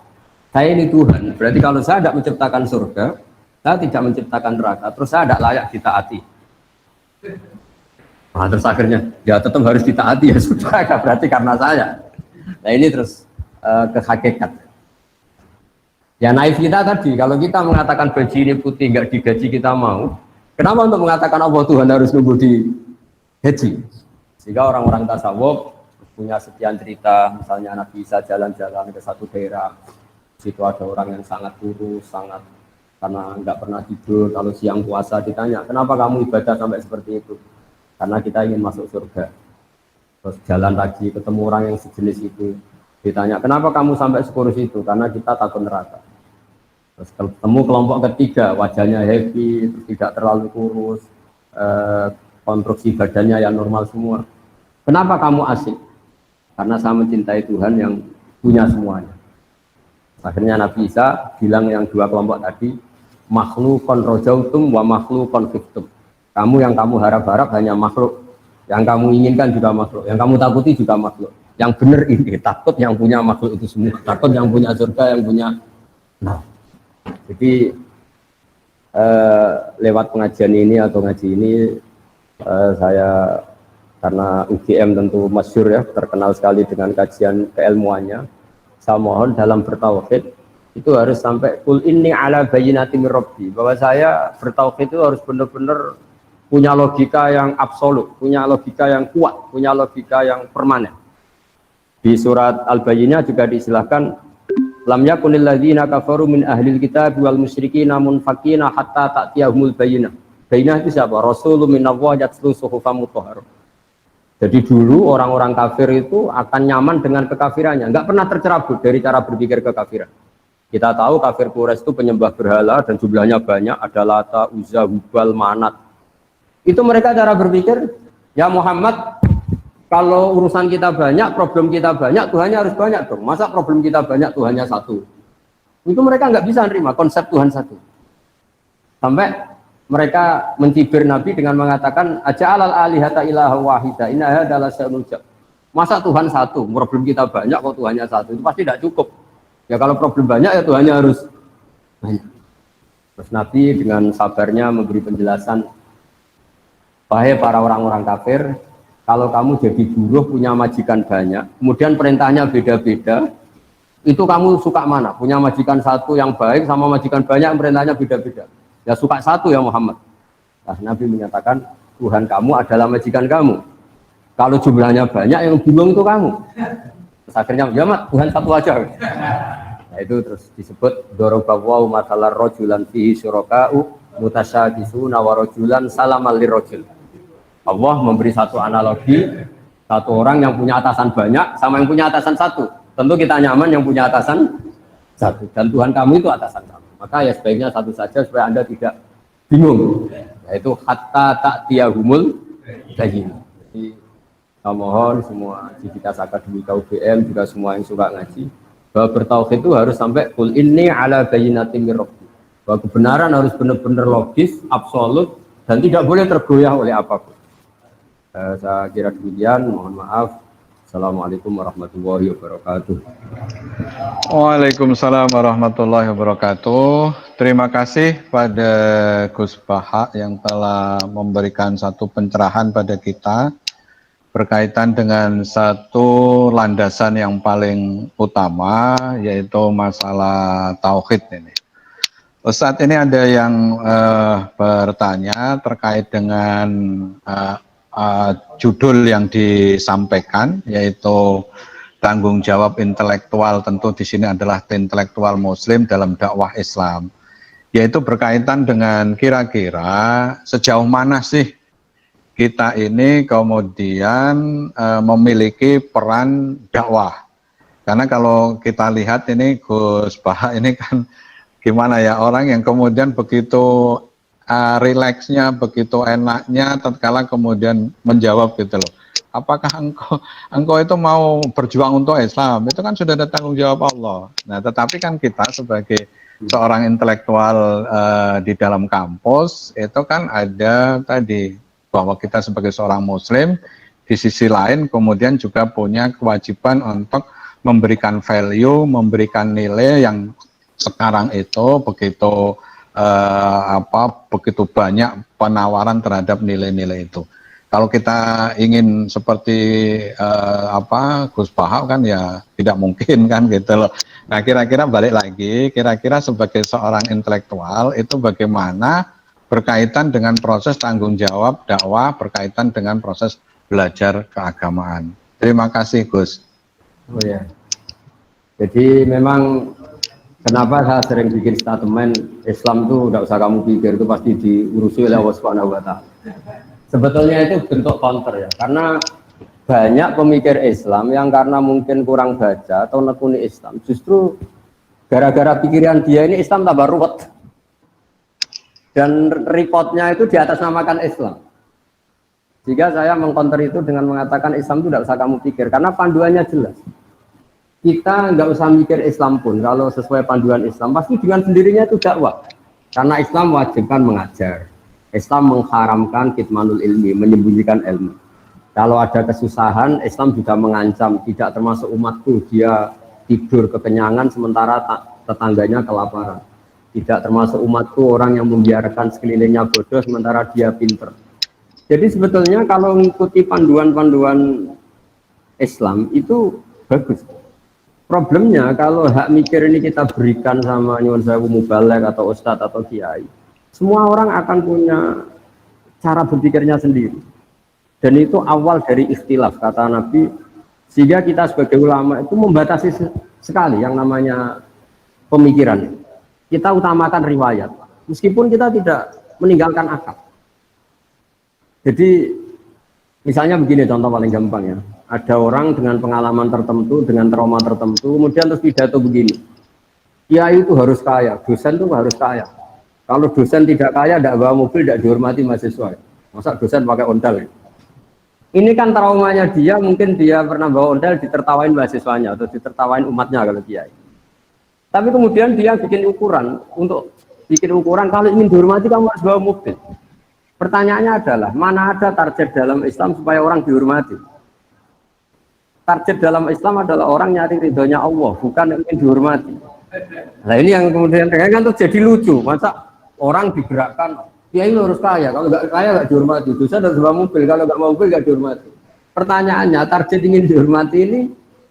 Saya ini Tuhan, berarti kalau saya tidak menciptakan surga, saya tidak menciptakan neraka, terus saya tidak layak ditaati. Nah, terus akhirnya, ya tetap harus ditaati ya sudah, berarti karena saya. Nah ini terus ke hakikat. Ya naif kita tadi, kalau kita mengatakan baju ini putih nggak digaji kita mau, kenapa untuk mengatakan Allah Tuhan harus nunggu di gaji? Sehingga orang-orang tasawuf punya sekian cerita, misalnya Nabi Isa jalan-jalan ke satu daerah, situ ada orang yang sangat kurus, sangat karena nggak pernah tidur, kalau siang puasa ditanya, kenapa kamu ibadah sampai seperti itu? Karena kita ingin masuk surga. Terus jalan lagi ketemu orang yang sejenis itu, ditanya, kenapa kamu sampai sekurus itu? Karena kita takut neraka. Terus ketemu kelompok ketiga, wajahnya happy, terus tidak terlalu kurus, konstruksi badannya yang normal semua. Kenapa kamu asik? Karena saya mencintai Tuhan yang punya semuanya. Akhirnya Nabi Isa bilang yang dua kelompok tadi, makhlukon rojautum wa makhlukon fiktum. Kamu yang kamu harap-harap hanya makhluk, yang kamu inginkan juga makhluk, yang kamu takuti juga makhluk. Yang benar ini takut yang punya makhluk itu semua, takut yang punya surga, yang punya. Nah, jadi lewat pengajian ini atau ngaji ini saya karena UGM tentu masyhur ya, terkenal sekali dengan kajian keilmuannya. Saya mohon dalam bertauhid itu harus sampai kul inni ala bayyinati mir rabbi, bahwa saya bertauhid itu harus benar-benar punya logika yang absolut, punya logika yang kuat, punya logika yang permanen. Di surat Al-Bayyinah juga diistilahkan lam yakunil ladzina kafaru min ahlil kitab wal musyrikin munfakina hatta ta'tiyahumul bayyinah. Bayyinah itu siapa? Rasulun minallahi yatlu suhufan mutahharah. Jadi dulu orang-orang kafir itu akan nyaman dengan kekafirannya, nggak pernah tercerabut dari cara berpikir kekafiran. Kita tahu kafir Quraisy itu penyembah berhala dan jumlahnya banyak, ada Lata, Uzza, Hubal, Manat. Itu mereka cara berpikir, ya Muhammad, kalau urusan kita banyak, problem kita banyak, Tuhannya harus banyak dong. Masa problem kita banyak, Tuhannya satu? Itu mereka nggak bisa nerima konsep Tuhan satu. Sampai mereka mencibir Nabi dengan mengatakan aja'alal alihata ilaha wahida inna hadza lasya'nun ujab. Masa Tuhan satu, problem kita banyak kok Tuhannya satu, itu pasti tidak cukup. Ya kalau problem banyak ya Tuhannya harus banyak. Terus Nabi dengan sabarnya memberi penjelasan, wahai para orang-orang kafir, kalau kamu jadi buruh punya majikan banyak, kemudian perintahnya beda-beda, itu kamu suka mana? Punya majikan satu yang baik sama majikan banyak perintahnya beda-beda. Ya suka satu ya Muhammad. Nah, Nabi menyatakan Tuhan kamu adalah majikan kamu. Kalau jumlahnya banyak yang bingung itu kamu. Terus akhirnya ya mat, Tuhan satu aja. Nah itu terus disebut dorobawaw matalar rojulan fihi syuraka'u mutasyakisuna wa rojulan salamal lirrojul. Allah memberi satu analogi, satu orang yang punya atasan banyak sama yang punya atasan satu. Tentu kita nyaman yang punya atasan satu, dan Tuhan kamu itu atasan kamu. Maka ya sebaiknya satu saja supaya Anda tidak bingung. Yaitu hatta ta'tiyahumul bayyinah. Jadi saya mohon semua aktivitas akademika UGM juga semua yang suka ngaji, bahwa bertauhid itu harus sampai kul inni ala bayyinatin mir rabbi. Bahwa kebenaran harus benar-benar logis, absolut, dan tidak boleh tergoyah oleh apapun. Saya kira demikian, mohon maaf. Assalamualaikum warahmatullahi wabarakatuh. Waalaikumsalam warahmatullahi wabarakatuh. Terima kasih pada Gus Baha yang telah memberikan satu pencerahan pada kita berkaitan dengan satu landasan yang paling utama, yaitu masalah tauhid ini. Saat ini ada yang bertanya terkait dengan judul yang disampaikan, yaitu tanggung jawab intelektual. Tentu di sini adalah intelektual Muslim dalam dakwah Islam, yaitu berkaitan dengan kira-kira sejauh mana sih kita ini kemudian memiliki peran dakwah. Karena kalau kita lihat ini Gus Baha ini kan gimana ya, orang yang kemudian begitu rileksnya, begitu enaknya tatkala kemudian menjawab gitu loh. Apakah engkau itu mau berjuang untuk Islam? Itu kan sudah ada tanggung jawab Allah. Nah, tetapi kan kita sebagai seorang intelektual di dalam kampus itu kan ada tadi bahwa kita sebagai seorang Muslim di sisi lain kemudian juga punya kewajiban untuk memberikan value, memberikan nilai yang sekarang itu begitu begitu banyak penawaran terhadap nilai-nilai itu. Kalau kita ingin seperti Gus Baha kan ya tidak mungkin kan gitu loh. Nah kira-kira balik lagi, kira-kira sebagai seorang intelektual itu bagaimana berkaitan dengan proses tanggung jawab dakwah, berkaitan dengan proses belajar keagamaan. Terima kasih Gus. Oh ya. Jadi memang kenapa saya sering bikin statement Islam tuh tidak usah kamu pikir, itu pasti diurusi oleh Allah Subhanahu wa Ta'ala. Sebetulnya itu bentuk counter ya, karena banyak pemikir Islam yang karena mungkin kurang baca atau nekuni Islam, justru gara-gara pikiran dia ini Islam tambah ruwet. Dan reportnya itu diatasnamakan Islam. Jika saya mengcounter itu dengan mengatakan Islam itu tidak usah kamu pikir, karena panduannya jelas. Kita nggak usah mikir Islam pun, kalau sesuai panduan Islam, pasti dengan sendirinya itu dakwah. Karena Islam wajibkan mengajar. Islam mengharamkan kitmanul ilmi, menyembunyikan ilmu. Kalau ada kesusahan, Islam juga mengancam, tidak termasuk umatku, dia tidur kekenyangan sementara tetangganya kelaparan. Tidak termasuk umatku orang yang membiarkan sekelilingnya bodoh sementara dia pinter. Jadi sebetulnya kalau mengikuti panduan-panduan Islam itu bagus. Problemnya kalau hak mikir ini kita berikan sama nyuwun sewu mubalek atau ustadz atau kiai, semua orang akan punya cara berpikirnya sendiri. Dan itu awal dari ikhtilaf kata Nabi, sehingga kita sebagai ulama itu membatasi sekali yang namanya pemikiran. Kita utamakan riwayat, meskipun kita tidak meninggalkan akal. Jadi misalnya begini contoh paling gampang ya, ada orang dengan pengalaman tertentu, dengan trauma tertentu, kemudian terus pidato begini, kiai itu harus kaya, dosen itu harus kaya. Kalau dosen tidak kaya, tidak bawa mobil, tidak dihormati mahasiswa. Masa dosen pakai ondel? Ini kan traumanya dia, mungkin dia pernah bawa ondel, ditertawain mahasiswanya atau ditertawain umatnya kalau kiai. Tapi kemudian dia bikin ukuran, untuk bikin ukuran kalau ingin dihormati kamu harus bawa mobil. Pertanyaannya adalah, mana ada target dalam Islam supaya orang dihormati? Target dalam Islam adalah orang nyari ridhonya Allah, bukan ingin dihormati. Nah ini yang kemudian kan tuh jadi lucu, masa orang digerakkan, ya ini harus kaya, kalau nggak kaya nggak dihormati, dosa harus bawa mobil, kalau nggak mau mobil nggak dihormati. Pertanyaannya, target ingin dihormati ini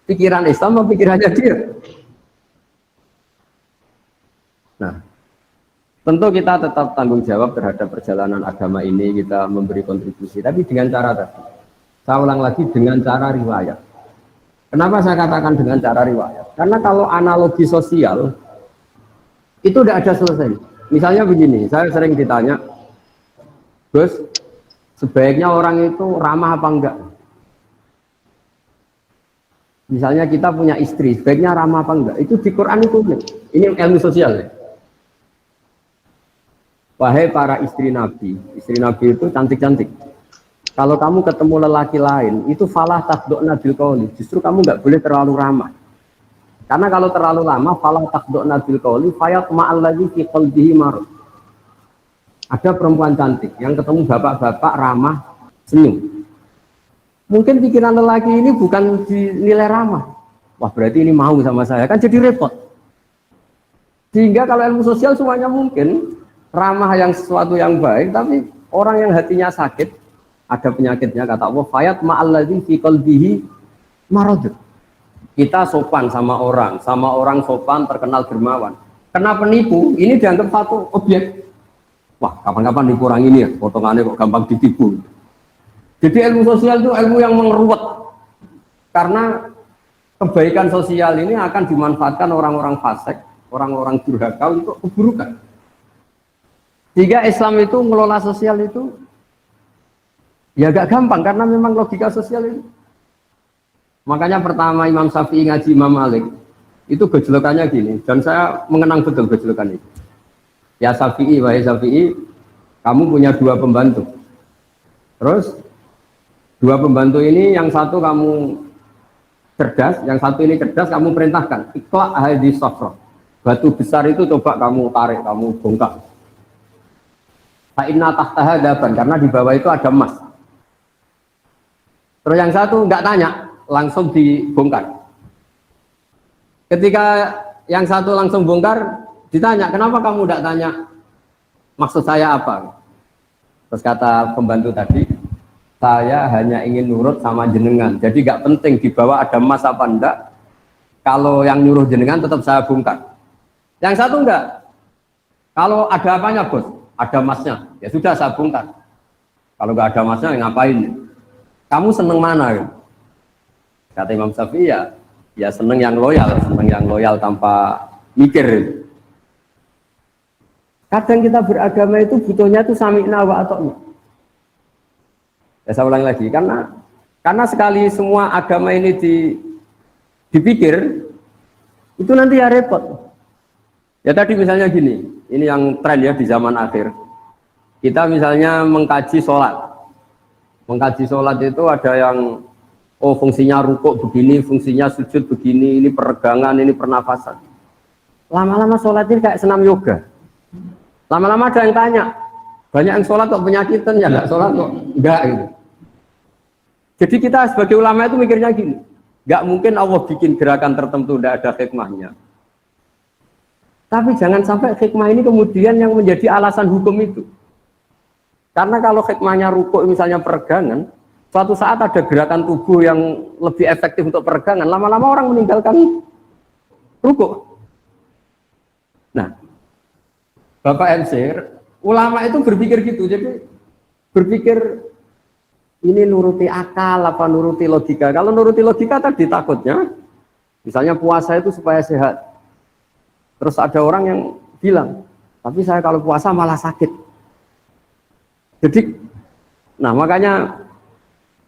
pikiran Islam atau pikirannya dia? Nah, tentu kita tetap tanggung jawab terhadap perjalanan agama ini, kita memberi kontribusi, tapi dengan cara tadi. Saya ulang lagi, dengan cara riwayat. Kenapa saya katakan dengan cara riwayat? Karena kalau analogi sosial, itu tidak ada selesai. Misalnya begini, saya sering ditanya, Gus, sebaiknya orang itu ramah apa enggak? Misalnya kita punya istri, sebaiknya ramah apa enggak? Itu di Quran itu, ini ilmu sosial ya. Wahai para istri Nabi itu cantik-cantik. Kalau kamu ketemu lelaki lain, itu falah takdokna bil qauli. Justru kamu nggak boleh terlalu ramah. Karena kalau terlalu lama, falah takdokna bil qauli, fayat ma'alladzi fi qalbihi marad. Ada perempuan cantik yang ketemu bapak-bapak ramah, senyum. Mungkin pikiran lelaki ini bukan dinilai ramah. Wah berarti ini mau sama saya, kan jadi repot. Sehingga kalau ilmu sosial semuanya mungkin ramah yang sesuatu yang baik, tapi orang yang hatinya sakit, ada penyakitnya, kata Allah, fayat ma'alladzi fi qalbihi marad. Kita sopan sama orang sopan terkenal dermawan. Kena penipu, ini dianggap satu objek. Wah, kapan-kapan nipu orang ini ya, potongannya kok gampang ditipu. Jadi ilmu sosial itu ilmu yang mengeruwet. Karena kebaikan sosial ini akan dimanfaatkan orang-orang fasik, orang-orang durhaka untuk keburukan. Jika Islam itu mengelola sosial itu ya agak gampang karena memang logika sosial itu. Makanya pertama Imam Syafi'i ngaji Imam Malik itu gejolokannya gini, dan saya mengenang betul gejolokan itu. Ya Syafi'i, wahai Syafi'i, Kamu punya dua pembantu. Terus dua pembantu ini yang satu kamu cerdas, yang satu ini cerdas, kamu perintahkan ikhla hadis safra. Batu besar itu coba kamu tarik, kamu bongkar. Fa'inna tahtaha daban, karena di bawah itu ada emas. Terus yang satu nggak tanya, langsung dibongkar. Ketika yang satu langsung bongkar, ditanya, kenapa kamu nggak tanya maksud saya apa? Terus kata pembantu tadi, saya hanya ingin nurut sama jenengan. Jadi nggak penting di bawah ada emas apa enggak. Kalau yang nyuruh jenengan tetap saya bongkar. Yang satu enggak. Kalau ada apanya bos? Ada emasnya. Ya sudah saya bongkar. Kalau nggak ada emasnya ngapain? Kamu seneng mana? Kata Imam Syafi'i ya seneng yang loyal tanpa mikir. Kadang kita beragama itu butuhnya itu sami'na wa ata'na. Ya saya ulangi lagi, karena sekali semua agama ini dipikir, itu nanti ya repot. Ya tadi misalnya gini, ini yang tren ya di zaman akhir. Kita misalnya mengkaji sholat. Mengkaji sholat itu ada yang, oh fungsinya rukuk begini, fungsinya sujud begini, ini peregangan, ini pernafasan. Lama-lama sholat ini kayak senam yoga. Lama-lama ada yang tanya, banyak yang sholat kok penyakitan, ya nggak sholat kok enggak gitu. Jadi kita sebagai ulama itu mikirnya gini, nggak mungkin Allah bikin gerakan tertentu tidak ada hikmahnya. Tapi jangan sampai hikmah ini kemudian yang menjadi alasan hukum itu. Karena kalau hikmahnya rukuk misalnya peregangan, suatu saat ada gerakan tubuh yang lebih efektif untuk peregangan, lama-lama orang meninggalkan rukuk. Nah, Bapak MC, ulama itu berpikir gitu, jadi berpikir ini nuruti akal apa nuruti logika. Kalau nuruti logika tadi takutnya, misalnya puasa itu supaya sehat. Terus ada orang yang bilang, tapi saya kalau puasa malah sakit. Jadi, nah makanya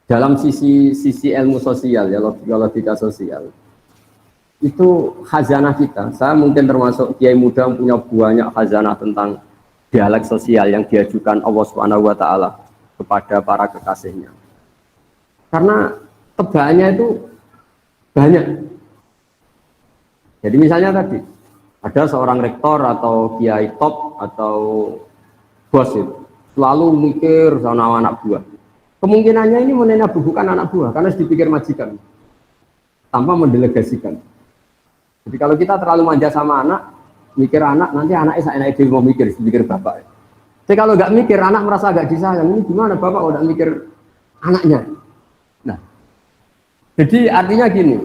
dalam sisi ilmu sosial ya, logika sosial, itu khazanah kita. Saya mungkin termasuk kiai muda yang punya banyak khazanah tentang dialek sosial yang diajukan Allah Subhanahu wa taala kepada para kekasihnya. Karena tebaannya itu banyak. Jadi misalnya tadi ada seorang rektor atau kiai top atau bos itu selalu mikir sama anak buah. Kemungkinannya ini menenabuhkan anak buah karena dipikir majikan tanpa mendelegasikan. Jadi kalau kita terlalu manja sama anak, mikir anak, nanti anaknya seenaknya dia mau mikir, dipikir bapak. Jadi kalau nggak mikir, anak merasa agak disayang. Ini gimana bapak kalau nggak mikir anaknya? Nah, jadi artinya gini,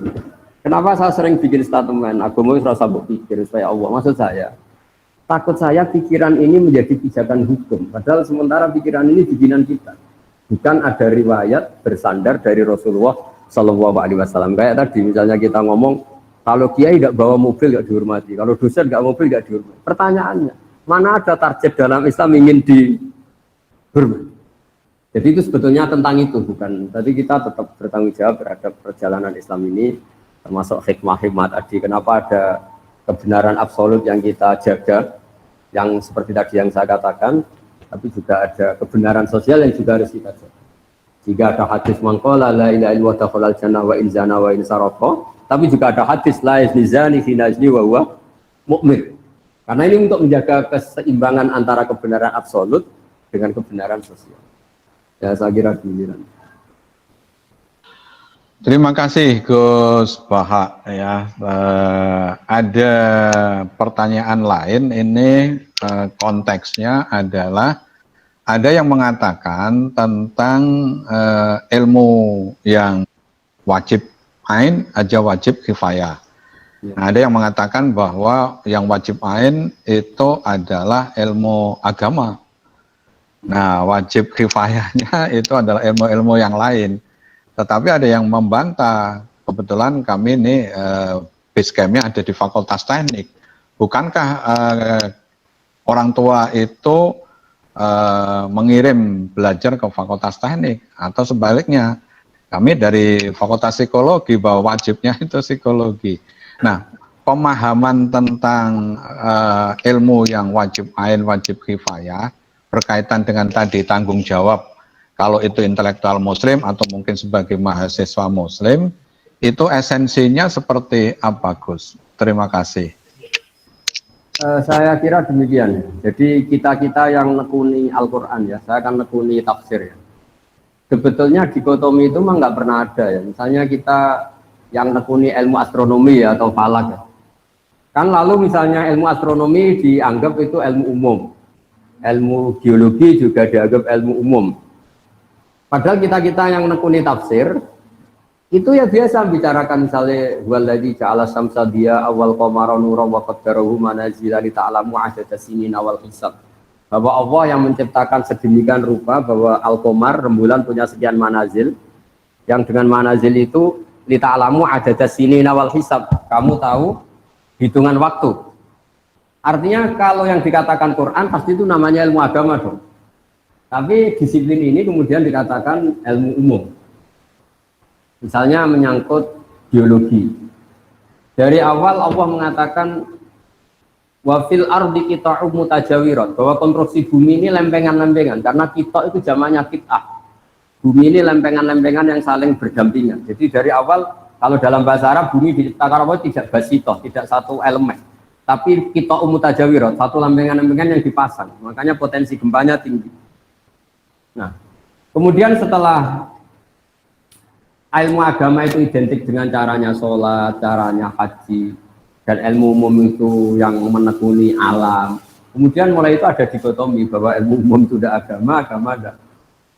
kenapa saya sering bikin statement, agama itu rasa berpikir supaya Allah. Maksud saya, takut saya pikiran ini menjadi pijakan hukum. Padahal sementara pikiran ini bikinan kita. Bukan ada riwayat bersandar dari Rasulullah Shallallahu Alaihi Wasallam. Kayak tadi misalnya kita ngomong, kalau kiai tidak bawa mobil tidak dihormati, kalau dosen nggak mobil tidak dihormati. Pertanyaannya, mana ada target dalam Islam ingin dihormati? Jadi itu sebetulnya tentang itu, bukan. Tadi kita tetap bertanggung jawab terhadap perjalanan Islam ini, termasuk hikmah-hikmah tadi. Kenapa ada kebenaran absolut yang kita jaga, yang seperti tadi yang saya katakan, tapi juga ada kebenaran sosial yang juga harus kita jaga. Jika ada hadis mangqala la ilaha illallah dakhalal jannah wa in zana wa in saraqa, tapi juga ada hadis la yazni zani hina yazni wa huwa mu'min. Karena ini untuk menjaga keseimbangan antara kebenaran absolut dengan kebenaran sosial. Ya saya kira giliran. Terima kasih Gus Bahak ya. Ada pertanyaan lain ini konteksnya adalah ada yang mengatakan tentang ilmu yang wajib ain aja wajib kifayah. Ya. Nah, ada yang mengatakan bahwa yang wajib ain itu adalah ilmu agama. Nah, wajib kifayahnya itu adalah ilmu-ilmu yang lain. Tetapi ada yang membantah. Kebetulan kami ini base camp-nya ada di Fakultas Teknik. Bukankah orang tua itu mengirim belajar ke Fakultas Teknik atau sebaliknya? Kami dari Fakultas Psikologi bahwa wajibnya itu psikologi. Nah, pemahaman tentang ilmu yang wajib ain, wajib kifayah berkaitan dengan tadi tanggung jawab, kalau itu intelektual muslim atau mungkin sebagai mahasiswa muslim, itu esensinya seperti apa, Gus? Terima kasih. Saya kira demikian. Jadi kita-kita yang nekuni Al-Quran ya, saya akan nekuni tafsir ya. Sebetulnya dikotomi itu memang nggak pernah ada ya. Misalnya kita yang nekuni ilmu astronomi ya, atau falak ya. Kan lalu misalnya ilmu astronomi dianggap itu ilmu umum. Ilmu geologi juga dianggap ilmu umum. Padahal kita-kita yang nekuni tafsir, itu ya biasa bicarakan misalnya waladzi ja'ala syamsa dia awal qamara nura wa qaddarahu manazila li ta'lamu adada sinin awal hisab. Bahwa Allah yang menciptakan sedemikian rupa bahwa al-qamar rembulan punya sekian manazil, yang dengan manazil itu li ta'lamu adada sinin awal hisab. Kamu tahu hitungan waktu. Artinya kalau yang dikatakan Quran pasti itu namanya ilmu agama dong. Tapi disiplin ini kemudian dikatakan ilmu umum. Misalnya menyangkut biologi. Dari awal Allah mengatakan wa fil ardi qita'un mutajawirat, bahwa konstruksi bumi ini lempengan-lempengan, karena kita itu zamannya qit'ah. Bumi ini lempengan-lempengan yang saling berdampingan. Jadi dari awal kalau dalam bahasa Arab bumi diciptakan Allah tidak basitoh, tidak satu elemen. Tapi qita'un mutajawirat, satu lempengan-lempengan yang dipasang. Makanya potensi gempanya tinggi. Nah, kemudian setelah ilmu agama itu identik dengan caranya sholat, caranya haji, dan ilmu umum itu yang menekuni alam. Kemudian mulai itu ada dikotomi bahwa ilmu umum itu ada agama, agama ada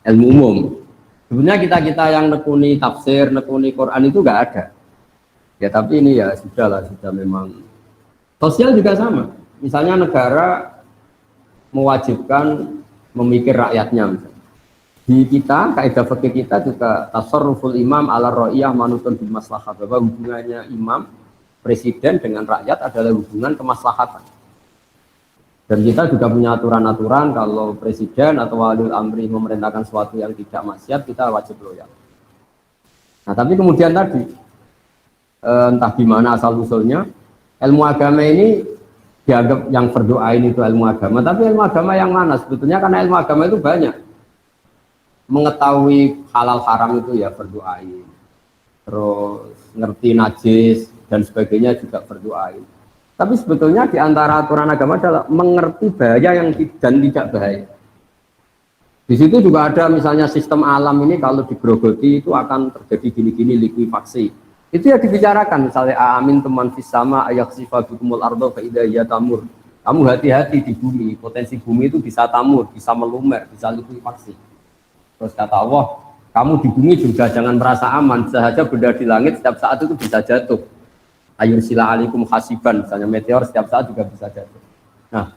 ilmu umum. Sebenarnya kita-kita yang nekuni tafsir, nekuni Quran itu nggak ada. Ya tapi ini ya sudah lah, sudah memang. Sosial juga sama. Misalnya negara mewajibkan memikir rakyatnya misalnya. Di kita, kaidah fikih kita juga tasarruful imam ala ra'iyah manutun bil maslahah, bahwa hubungannya imam presiden dengan rakyat adalah hubungan kemaslahatan. Dan kita juga punya aturan-aturan kalau presiden atau waliul amri memerintahkan sesuatu yang tidak maksiat, kita wajib loyal. Nah, tapi kemudian tadi entah gimana asal usulnya ilmu agama ini dianggap yang berdoain itu ilmu agama, tapi ilmu agama yang mana sebetulnya? Karena ilmu agama itu banyak. Mengetahui halal haram itu ya berdoain, terus ngerti najis dan sebagainya juga berdoain. Tapi sebetulnya di antara aturan agama adalah mengerti bahaya yang dan tidak bahaya. Di situ juga ada misalnya sistem alam ini kalau digerogoti itu akan terjadi gini-gini likuifaksi. Itu ya dibicarakan misalnya amin teman fisama ayak sifatul ardo faidahiyah tamur. Kamu hati-hati di bumi, potensi bumi itu bisa tamur, bisa melumer, bisa likuifaksi. Terus kata Allah, kamu di bumi juga jangan merasa aman, sahaja benda di langit setiap saat itu bisa jatuh. Ayur sila alikum hasiban, misalnya meteor setiap saat juga bisa jatuh. Nah,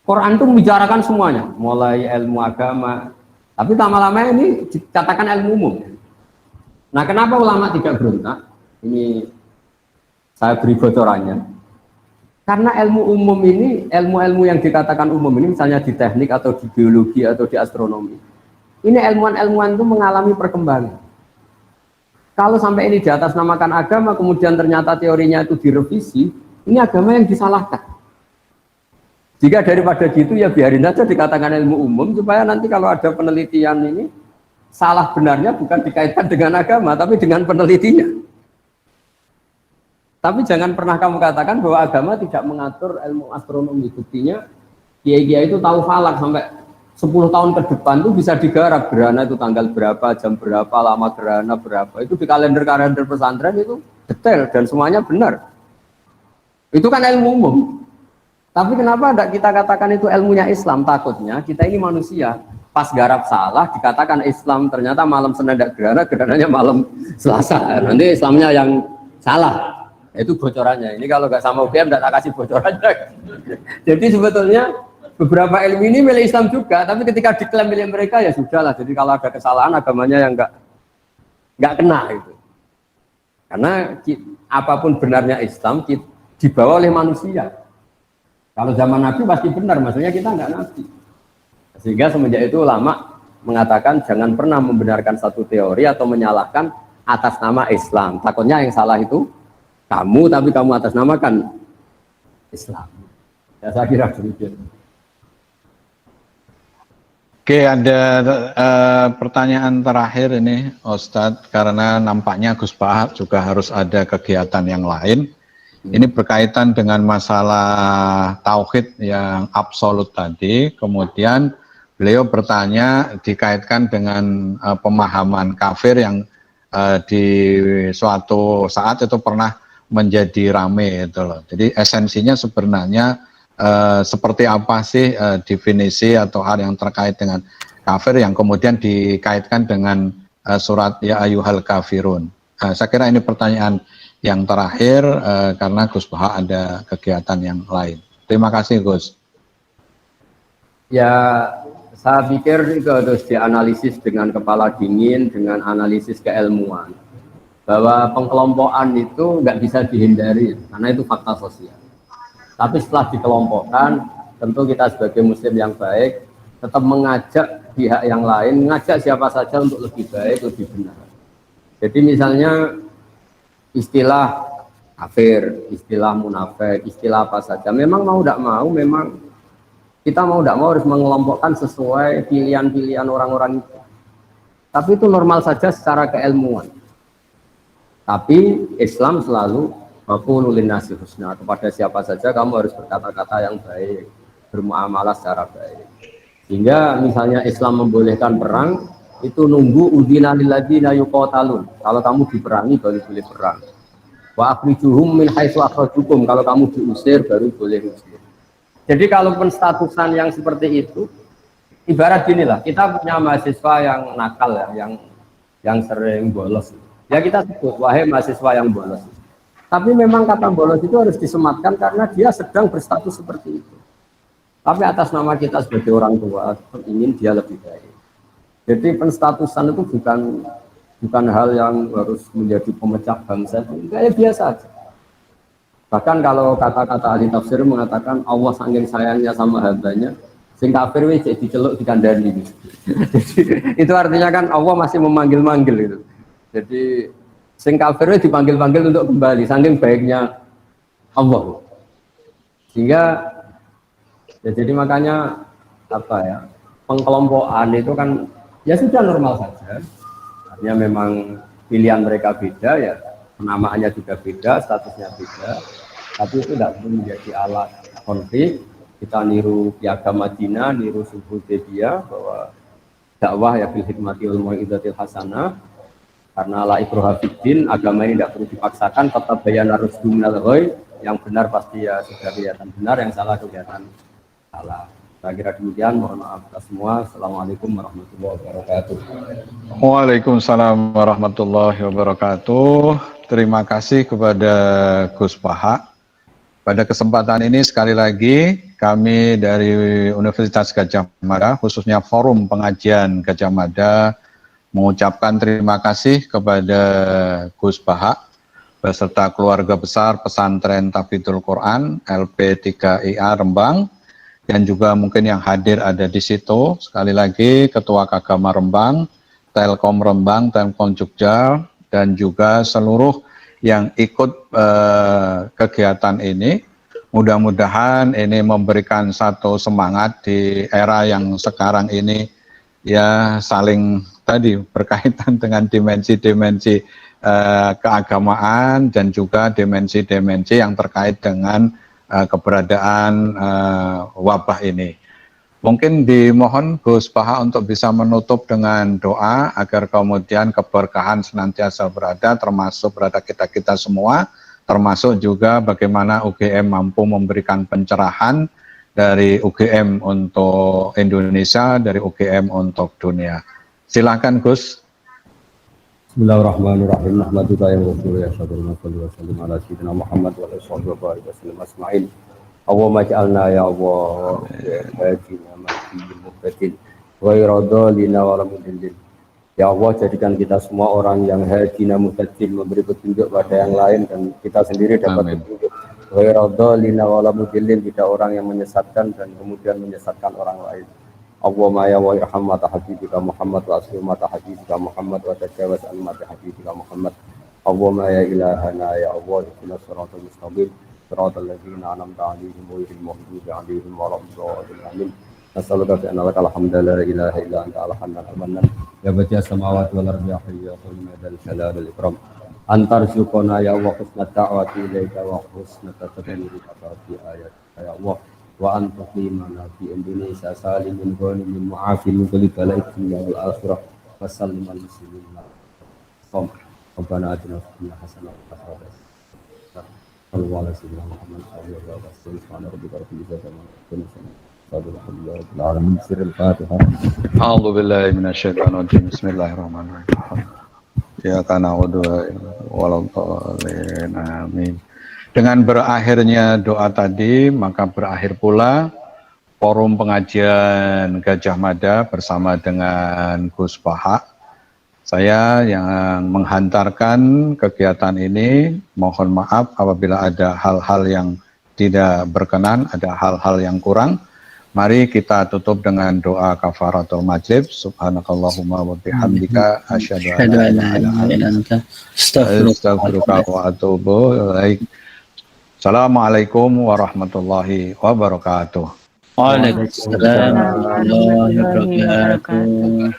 Quran itu membicarakan semuanya, mulai ilmu agama, tapi lama-lama ini dikatakan ilmu umum. Nah, kenapa ulama tidak berontak? Ini saya beri bocorannya. Karena ilmu umum ini, ilmu-ilmu yang dikatakan umum ini, misalnya di teknik atau di biologi atau di astronomi, ini ilmuwan-ilmuwan itu mengalami perkembangan. Kalau sampai ini di atas namakan agama, kemudian ternyata teorinya itu direvisi, ini agama yang disalahkan. Jika daripada gitu ya biarin saja dikatakan ilmu umum, supaya nanti kalau ada penelitian ini, salah benarnya bukan dikaitkan dengan agama, tapi dengan penelitinya. Tapi jangan pernah kamu katakan bahwa agama tidak mengatur ilmu astronomi. Buktinya, kiai-kiai itu tahu falak sampai 10 tahun ke depan itu bisa digarap gerhana itu tanggal berapa, jam berapa, lama gerhana berapa. Itu di kalender-kalender pesantren itu detail dan semuanya benar. Itu kan ilmu umum. Tapi kenapa tidak kita katakan itu ilmunya Islam? Takutnya kita ini manusia. Pas garap salah dikatakan Islam, ternyata malam Senin tidak gerhana, gerhananya malam Selasa. Nanti Islamnya yang salah. Itu bocorannya. Ini kalau nggak sama UGM tidak tak kasih bocorannya. Jadi sebetulnya beberapa ilmu ini milik Islam juga, tapi ketika diklaim milik mereka ya sudahlah. Jadi kalau ada kesalahan agamanya yang nggak kena itu. Karena apapun benarnya Islam dibawa oleh manusia. Kalau zaman Nabi pasti benar, maksudnya kita nggak Nabi. Sehingga semenjak itu ulama mengatakan jangan pernah membenarkan satu teori atau menyalahkan atas nama Islam. Takutnya yang salah itu kamu, tapi kamu atas namakan Islam. Ya saya kira demikian. Oke, ada pertanyaan terakhir ini, Ustadz, karena nampaknya Gus Bahak juga harus ada kegiatan yang lain. Ini berkaitan dengan masalah tauhid yang absolut tadi. Kemudian beliau bertanya dikaitkan dengan pemahaman kafir yang di suatu saat itu pernah menjadi rame itu loh. Jadi esensinya sebenarnya seperti apa sih definisi atau hal yang terkait dengan kafir yang kemudian dikaitkan dengan surat ya ayyuhal kafirun. Saya kira ini pertanyaan yang terakhir karena Gus Baha ada kegiatan yang lain. Terima kasih Gus. Ya, saya pikir itu harus dianalisis dengan kepala dingin, dengan analisis keilmuan. Bahwa pengkelompokan itu nggak bisa dihindari, karena itu fakta sosial. Tapi setelah dikelompokkan, tentu kita sebagai muslim yang baik, tetap mengajak pihak yang lain, mengajak siapa saja untuk lebih baik, lebih benar. Jadi misalnya istilah kafir, istilah munafik, istilah apa saja, memang mau tidak mau, memang kita mau tidak mau harus mengelompokkan sesuai pilihan-pilihan orang-orang itu. Tapi itu normal saja secara keilmuan. Tapi Islam selalu waqulu linnasi husna, kepada siapa saja kamu harus berkata-kata yang baik, bermuamalah secara baik. Sehingga misalnya Islam membolehkan perang, itu nunggu udhina lil ladzina yuqatalun. Kalau kamu diperangi baru boleh perang. Wa akhrijuhum min haitsu akhrajukum, kalau kamu diusir baru boleh usir. Jadi kalau penstatusan yang seperti itu, ibarat gini lah, kita punya mahasiswa yang nakal ya, yang sering bolos. Ya kita sebut, wahai mahasiswa yang bolos. Tapi memang kata bolos itu harus disematkan karena dia sedang berstatus seperti itu. Tapi atas nama kita sebagai orang tua, ingin dia lebih baik. Jadi penstatusan itu bukan hal yang harus menjadi pemecah bangsa, kayak biasa aja. Bahkan kalau kata-kata ahli tafsir mengatakan Allah saking sayangnya sama hambanya, sing kafir wis jadi celuk dikandani. Jadi itu artinya kan Allah masih memanggil-manggil itu. Jadi sing kafir wis dipanggil-panggil untuk kembali, saking baiknya Allah. Sehingga ya jadi makanya apa ya, pengkelompokan itu kan ya sudah normal saja. Artinya memang pilihan mereka beda ya, penamaannya juga beda, statusnya beda. Tapi itu tidak perlu menjadi alat konflik. Kita niru piagam Madinah, niru Sulhul Hudaybiyah bahwa dakwah ya bil hikmati wal mau'izatil hasanah, karena la ikraha fiddin, agama ini tidak perlu dipaksakan, tetap bayana rusdu minal ghoi, yang benar pasti ya sudah kelihatan benar, yang salah kelihatan salah. Saya kira demikian, mohon maaf atas semua. Assalamualaikum warahmatullahi wabarakatuh. Waalaikumsalam warahmatullahi wabarakatuh. Terima kasih kepada Gus Baha. Pada kesempatan ini sekali lagi kami dari Universitas Gadjah Mada, khususnya Forum Pengajian Gadjah Mada, mengucapkan terima kasih kepada Gus Baha beserta keluarga besar Pesantren Tafidul Quran LP3IA Rembang, dan juga mungkin yang hadir ada di situ. Sekali lagi Ketua Kagama Rembang, Telkom Rembang, Telkom Jogja, dan juga seluruh yang ikut kegiatan ini. Mudah-mudahan ini memberikan satu semangat di era yang sekarang ini ya, saling tadi berkaitan dengan dimensi-dimensi keagamaan dan juga dimensi-dimensi yang terkait dengan keberadaan wabah ini. Mungkin dimohon Gus Baha untuk bisa menutup dengan doa agar kemudian keberkahan senantiasa berada, termasuk berada kita-kita semua, termasuk juga bagaimana UGM mampu memberikan pencerahan dari UGM untuk Indonesia, dari UGM untuk dunia. Silakan Gus. Bismillahirrahmanirrahim. Alhamdulillah wa sallallahu ala sayyidina Muhammad wa alihi wasallam asma'in. Allahumma ja'alna ya Allah hadina mahdiyin muhtadin ghayra dhalina wa la mudillin. Ya Allah, jadikan kita semua orang yang hadina muhtadin, memberi petunjuk pada yang lain dan kita sendiri dapat petunjuk. Ghayra dhalina wa la mudillin, tidak orang yang menyesatkan dan kemudian menyesatkan orang lain. Allahumma ya wa irham mata habibika Muhammad wa aslim mata habibika Muhammad wa tajawaz an mata habibika Muhammad. Allahumma ya ilahana ya Allah, ihdinas siratal mustaqim siratal ladzina an'amta 'alaihim ghairil maghdubi 'alaihim waladdallin. Amin. Nas'aluka bi anna lakal hamda la ilaha illa anta al-hanan al-mannan ya badi'a samawati wal ardi ya hayyu ya qayyum ya dzal jalali wal ikram. Antar syukona ya Allah husnat da'wati ilaika wa husnat tadabiri fi ayat ya Allah wa anta qimana fi Indonesia salimin ghanimin mu'afin min kulli bala'in dunya wal akhirah wa sallim al muslimin qom rabbana atina fid dunya hasanah wa fil akhirati sallallahu alaihi wasallam Muhammad sallallahu alaihi wasallam subhana rabbika rabbil izzati amma yasifun alhamdulillahi rabbil alamin sirrul fatihah. A'udzu billahi minasyaitonir rajim. Bismillahirrahmanirrahim. Ya kana waladdallin amin. Dengan berakhirnya doa tadi, maka berakhir pula forum pengajian Gajah Mada bersama dengan Gus Baha. Saya yang menghantarkan kegiatan ini, mohon maaf apabila ada hal-hal yang tidak berkenan, ada hal-hal yang kurang. Mari kita tutup dengan doa kafaratul majlis. Subhanakallahumma wa bihamdika asyhadu an la ilaha illa anta astaghfiruka wa atubu ilaik. Assalamualaikum warahmatullahi wabarakatuh. Waalaikumsalam warahmatullahi wabarakatuh.